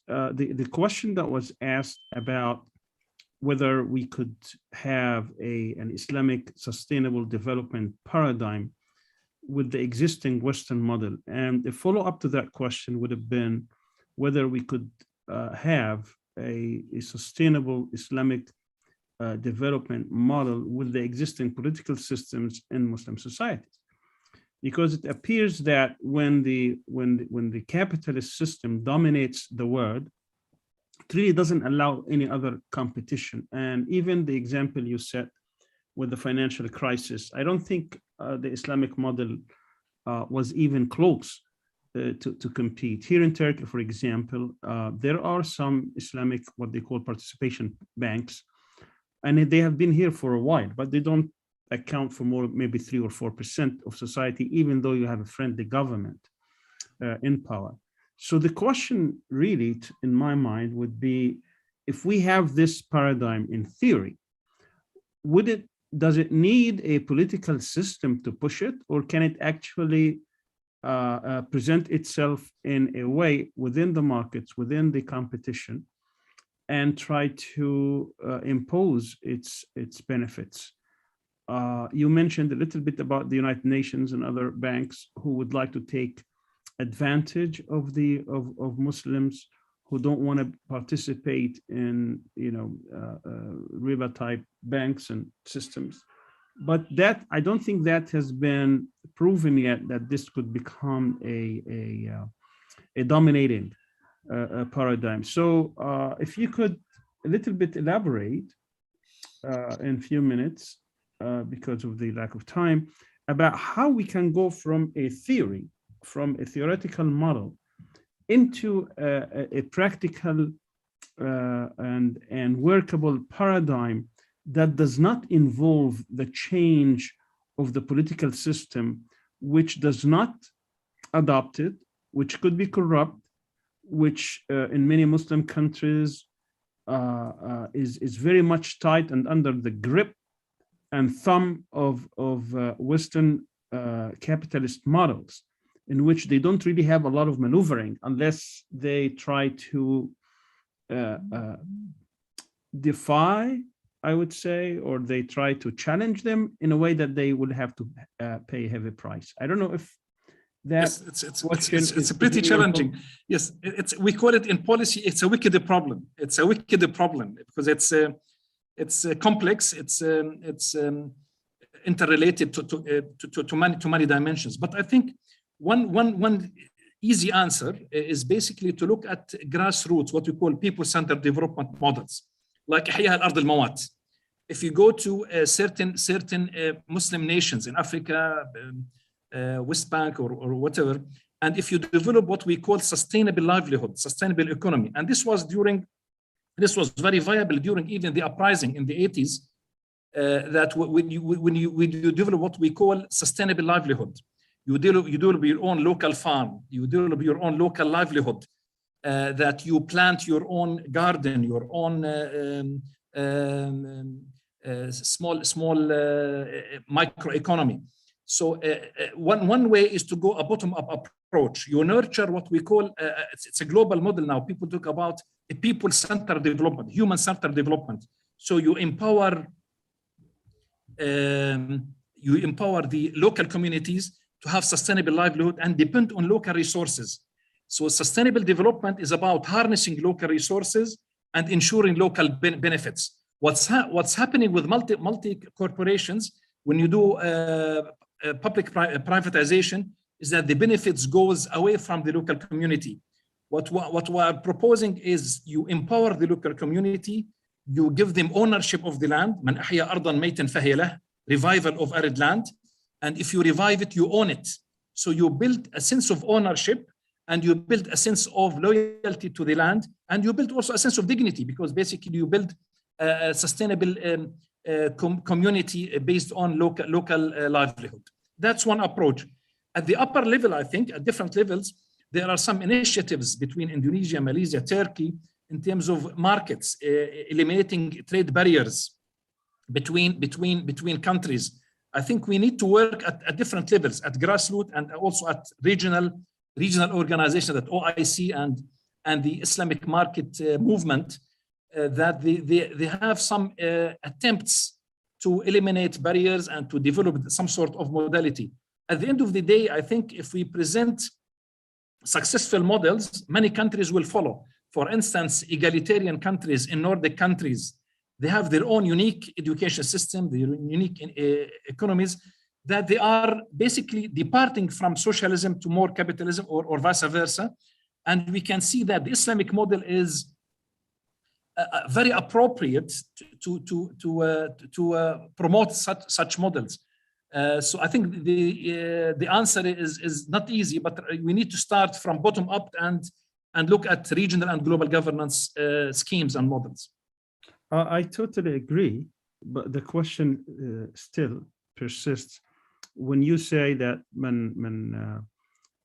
the question that was asked about whether we could have an Islamic sustainable development paradigm with the existing Western model. And the follow-up to that question would have been whether we could have a sustainable Islamic development model with the existing political systems in Muslim societies. Because it appears that when the capitalist system dominates the world, it really doesn't allow any other competition. And even the example you set with the financial crisis, I don't think the Islamic model was even close to compete. Here in Turkey, for example, there are some Islamic, what they call participation banks, and they have been here for a while, but they don't account for more, maybe 3 or 4% of society, even though you have a friendly government in power. So the question really, in my mind, would be, if we have this paradigm in theory, does it need a political system to push it, or can it actually present itself in a way within the markets, within the competition, and try to impose its benefits? You mentioned a little bit about the United Nations and other banks who would like to take advantage of Muslims who don't want to participate in, riba type banks and systems. But that, I don't think that has been proven yet that this could become a dominating paradigm. So if you could a little bit elaborate in a few minutes, because of the lack of time, about how we can go from a theory, from a theoretical model, into a practical and workable paradigm that does not involve the change of the political system, which does not adopt it, which could be corrupt, which in many Muslim countries is very much tight and under the grip and thumb of Western capitalist models, in which they don't really have a lot of maneuvering unless they try to defy, I would say, or they try to challenge them in a way that they would have to pay a heavy price. I don't know if that it's pretty challenging. Yes, we call it in policy, it's a wicked problem. It's a wicked problem because it's complex. It's interrelated to many dimensions. But I think one easy answer is basically to look at grassroots, what we call people-centered development models, like إحياء الأرض الموات. If you go to certain Muslim nations in Africa, West Bank or whatever, and if you develop what we call sustainable livelihood, sustainable economy, and this was very viable during even the uprising in the 80s, that when you develop what we call sustainable livelihood, you develop your own local farm, you develop your own local livelihood, that you plant your own garden, your own small microeconomy. So one way is to go a bottom-up approach. You nurture what we call, it's a global model now. People talk about a people-centered development, human-centered development. So you empower the local communities to have sustainable livelihood and depend on local resources. So sustainable development is about harnessing local resources and ensuring local benefits. What's happening with multi corporations when you do public privatization is that the benefits goes away from the local community. What we are proposing is you empower the local community, you give them ownership of the land, من أحيا أرضا ميتا فهي له, revival of arid land, and if you revive it, you own it. So you build a sense of ownership, and you build a sense of loyalty to the land, and you build also a sense of dignity, because basically you build a sustainable community based on local livelihood. That's one approach. At the upper level, I think, at different levels, there are some initiatives between Indonesia, Malaysia, Turkey, in terms of markets, eliminating trade barriers between countries. I think we need to work at different levels, at grassroots and also at regional organizations, at OIC and the Islamic market movement, that they have some attempts to eliminate barriers and to develop some sort of modality. At the end of the day, I think if we present successful models, many countries will follow. For instance, egalitarian countries in Nordic countries, they have their own unique education system, their unique economies, that they are basically departing from socialism to more capitalism or vice versa. And we can see that the Islamic model is very appropriate to promote such models. So I think the answer is not easy, but we need to start from bottom up and look at regional and global governance schemes and models. I totally agree, but the question still persists. When you say that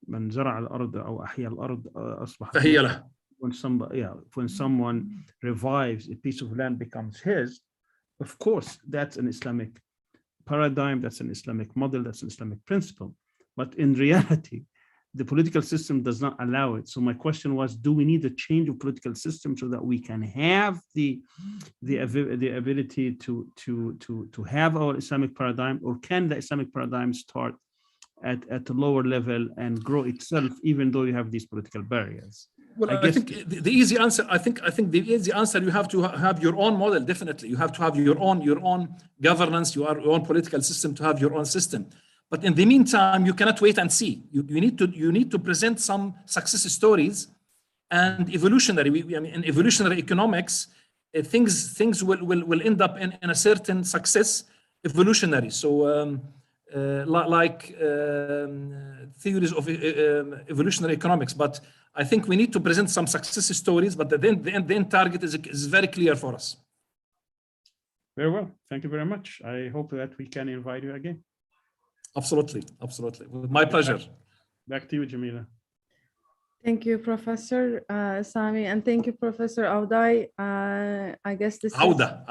من زرع الأرض أو أحيا الأرض أصبح فهي له. When someone revives, a piece of land becomes his. Of course, that's an Islamic paradigm, that's an Islamic model, that's an Islamic principle. But in reality, the political system does not allow it. So my question was, do we need a change of political system so that we can have the ability to have our Islamic paradigm, or can the Islamic paradigm start at a lower level and grow itself, even though you have these political barriers? Well, I think the easy answer. I think the easy answer. You have to have your own model. Definitely, you have to have your own governance, your own political system to have your own system. But in the meantime, you cannot wait and see. You need to present some success stories and evolutionary. I mean, in evolutionary economics, things will end up in a certain success evolutionary. So. Like theories of evolutionary economics, but I think we need to present some success stories, but the end target is very clear for us. Very well. Thank you very much. I hope that we can invite you again. Absolutely. Absolutely. With my pleasure. Back to you, Jamila. Thank you, Professor Sami, and thank you, Professor Odeh. I guess this Auda.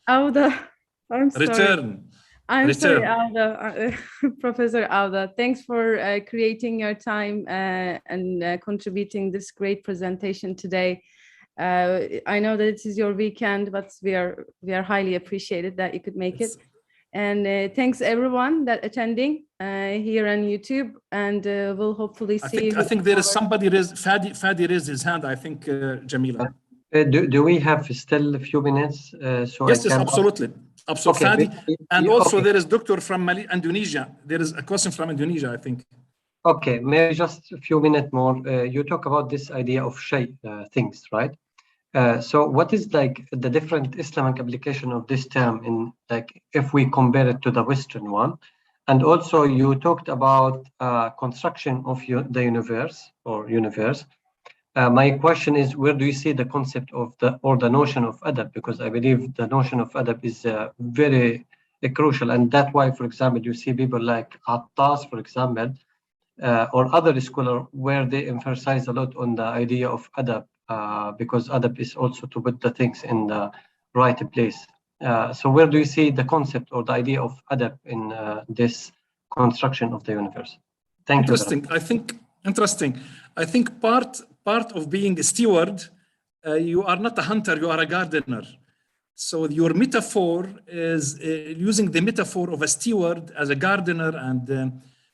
I'm sorry. Return. I'm sorry, Professor Odeh. Thanks for creating your time and contributing this great presentation today. I know that it is your weekend, but we are highly appreciated that you could make it. And thanks everyone that attending here on YouTube, and we'll hopefully see. I think there is somebody raised. Fadi raised his hand. I think Jamila. Do we have still a few minutes? Yes, absolutely. Absolutely. Okay, and also there is Doctor from Indonesia. There is a question from Indonesia, I think. Okay, maybe just a few minutes more. You talk about this idea of shape things, right? So what is like the different Islamic application of this term in like if we compare it to the Western one? And also you talked about construction of the universe. My question is, where do you see the concept of the notion of adab? Because I believe the notion of adab is very crucial, and that's why, for example, you see people like Attas, for example, or other scholars where they emphasize a lot on the idea of adab, because adab is also to put the things in the right place. So where do you see the concept or the idea of adab in this construction of the universe? Thank you. Interesting. I think part of being a steward, you are not a hunter, you are a gardener. So your metaphor is using the metaphor of a steward as a gardener and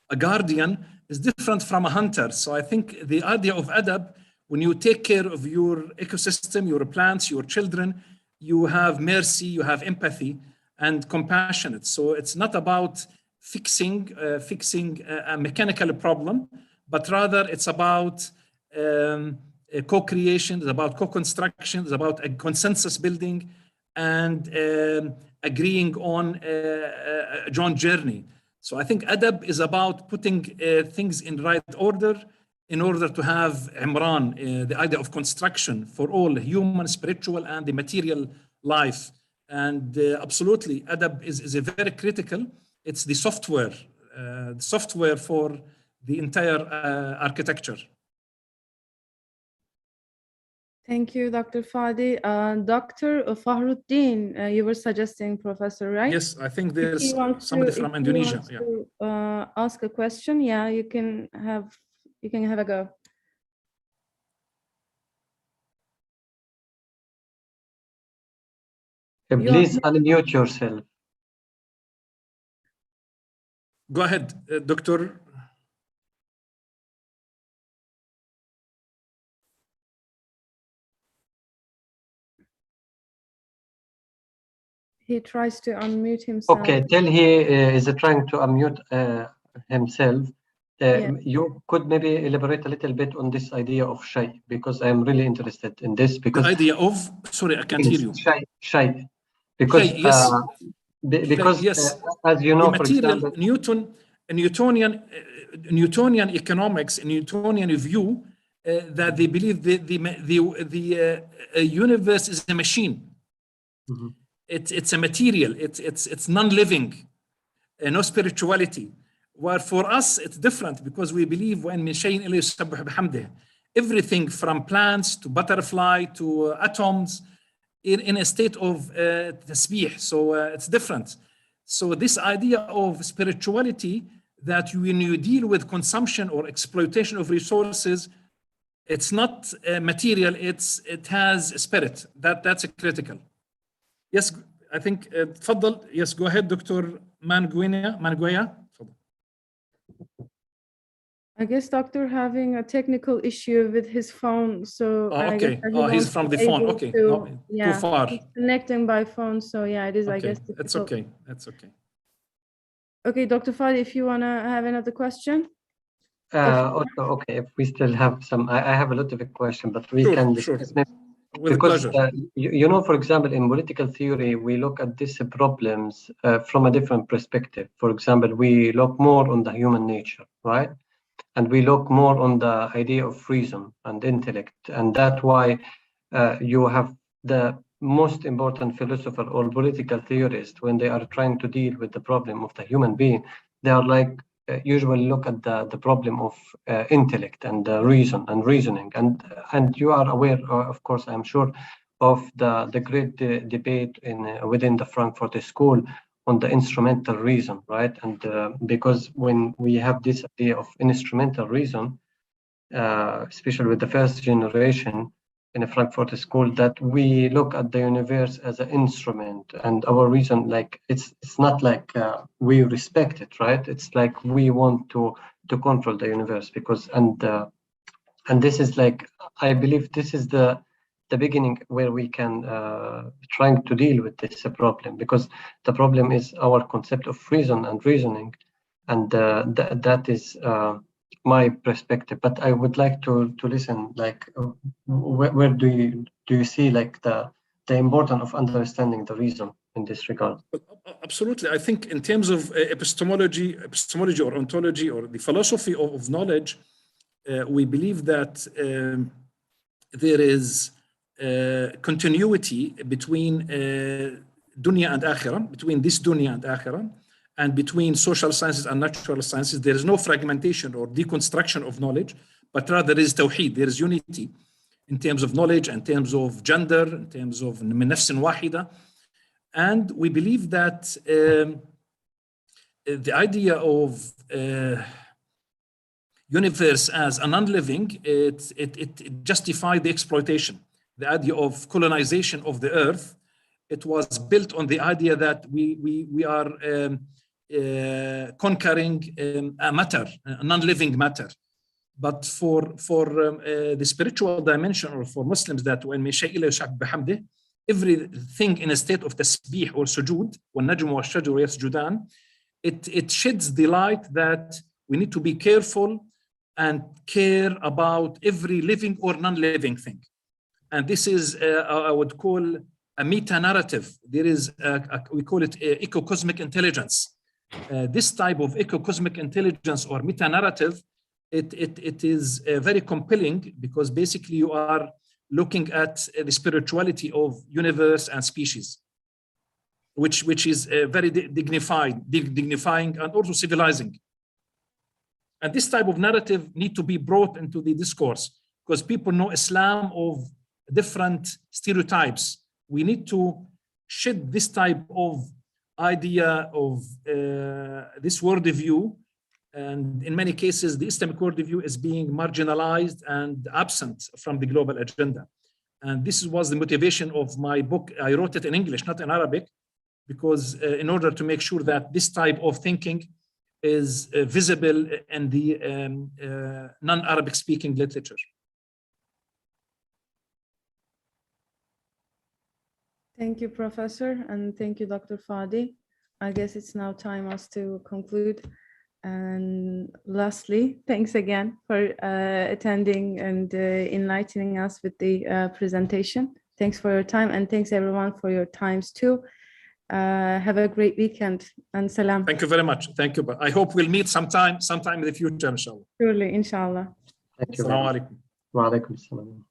a guardian is different from a hunter. So I think the idea of adab, when you take care of your ecosystem, your plants, your children, you have mercy, you have empathy and compassionate. So it's not about fixing a mechanical problem, but rather it's about co-creation, it's about co-construction, it's about a consensus building and agreeing on a joint journey. So I think adab is about putting things in right order in order to have Imran, the idea of construction for all human, spiritual, and the material life. And absolutely, adab is a very critical. It's the software for the entire architecture. Thank you, Dr. Fadi. Dr. Fahruddin, you were suggesting, Professor, right? Yes, I think there's somebody from Indonesia. Ask a question. Yeah, you can have a go. Please unmute yourself. Go ahead, Doctor. He tries to unmute himself. Okay, till he is trying to unmute himself, you could maybe elaborate a little bit on this idea of shay, because I'm really interested in this. Because the idea of, sorry, I can't hear you. Shay. Because, yes. Yes. As you know, the material, for example, Newtonian economics, Newtonian view, that they believe the universe is a machine. Mm-hmm. It's a material. It's non-living, no spirituality. Where for us it's different because we believe when everything from plants to butterfly to atoms in a state of tasbih. So it's different. So this idea of spirituality that when you deal with consumption or exploitation of resources, it's not material. It has spirit. That's critical. Yes, I think. تفضل. Yes, go ahead, Dr. Mangueya. I guess doctor having a technical issue with his phone, so I guess okay. that he He's won't from be the phone. able Okay. to, No, yeah, too far. he's connecting by phone, so yeah, it is, I Okay. guess, That's difficult. okay. That's okay. Okay, Dr. Fadi, if you wanna have another question. Also, okay, if we still have some, I have a lot of a question, but we can discuss maybe. With Because pleasure. you know, for example, in political theory, we look at these problems from a different perspective. For example, we look more on the human nature, right? And we look more on the idea of reason and intellect. And that's why you have the most important philosopher or political theorist, when they are trying to deal with the problem of the human being, they are like usually look at the problem of intellect and reason and reasoning. And you are aware, of course, I'm sure, of the great debate within the Frankfurt School on the instrumental reason, right? And because when we have this idea of instrumental reason, especially with the first generation in a Frankfurt School, that we look at the universe as an instrument, and our reason, like it's not like we respect it, right? It's like we want to control the universe, because and this is like, I believe this is the beginning where we can trying to deal with this problem, because the problem is our concept of reason and reasoning, and that is my perspective. But I would like to listen, like where do you see like the importance of understanding the reason in this regard? Absolutely. I think in terms of epistemology or ontology or the philosophy of knowledge, we believe that there is continuity between dunya and akhirah, between this dunya and akhirah, and between social sciences and natural sciences. There is no fragmentation or deconstruction of knowledge, but rather there is tawheed, there is unity in terms of knowledge, in terms of gender, in terms of min nafsin wahida. And we believe that the idea of universe as a non-living, it justified the exploitation. The idea of colonization of the earth, it was built on the idea that we are conquering a matter, a non-living matter. But for the spiritual dimension, or for Muslims, that when everything in a state of tasbih or sujood, وَالنَّجْمُ وَالشَّجَرُ يَسْجُدَانِ, it sheds the light that we need to be careful and care about every living or non-living thing. And this is, I would call, a meta-narrative. There is, we call it eco-cosmic intelligence. This type of eco-cosmic intelligence or meta-narrative, it is very compelling, because basically you are looking at the spirituality of universe and species, which is very dignifying and also civilizing. And this type of narrative need to be brought into the discourse, because people know Islam of different stereotypes. We need to shed this type of idea of this worldview. And in many cases, the Islamic worldview is being marginalized and absent from the global agenda. And this was the motivation of my book. I wrote it in English, not in Arabic, because in order to make sure that this type of thinking is visible in the non-Arabic speaking literature. Thank you, Professor, and thank you, Dr. Fadi. I guess it's now time us to conclude. And lastly, thanks again for attending and enlightening us with the presentation. Thanks for your time, and thanks everyone for your times too. Have a great weekend, and salam. Thank you very much. Thank you. I hope we'll meet sometime in the future, inshallah. Surely, inshallah. Thank you. Assalamu alaikum. Wa alaikum assalam.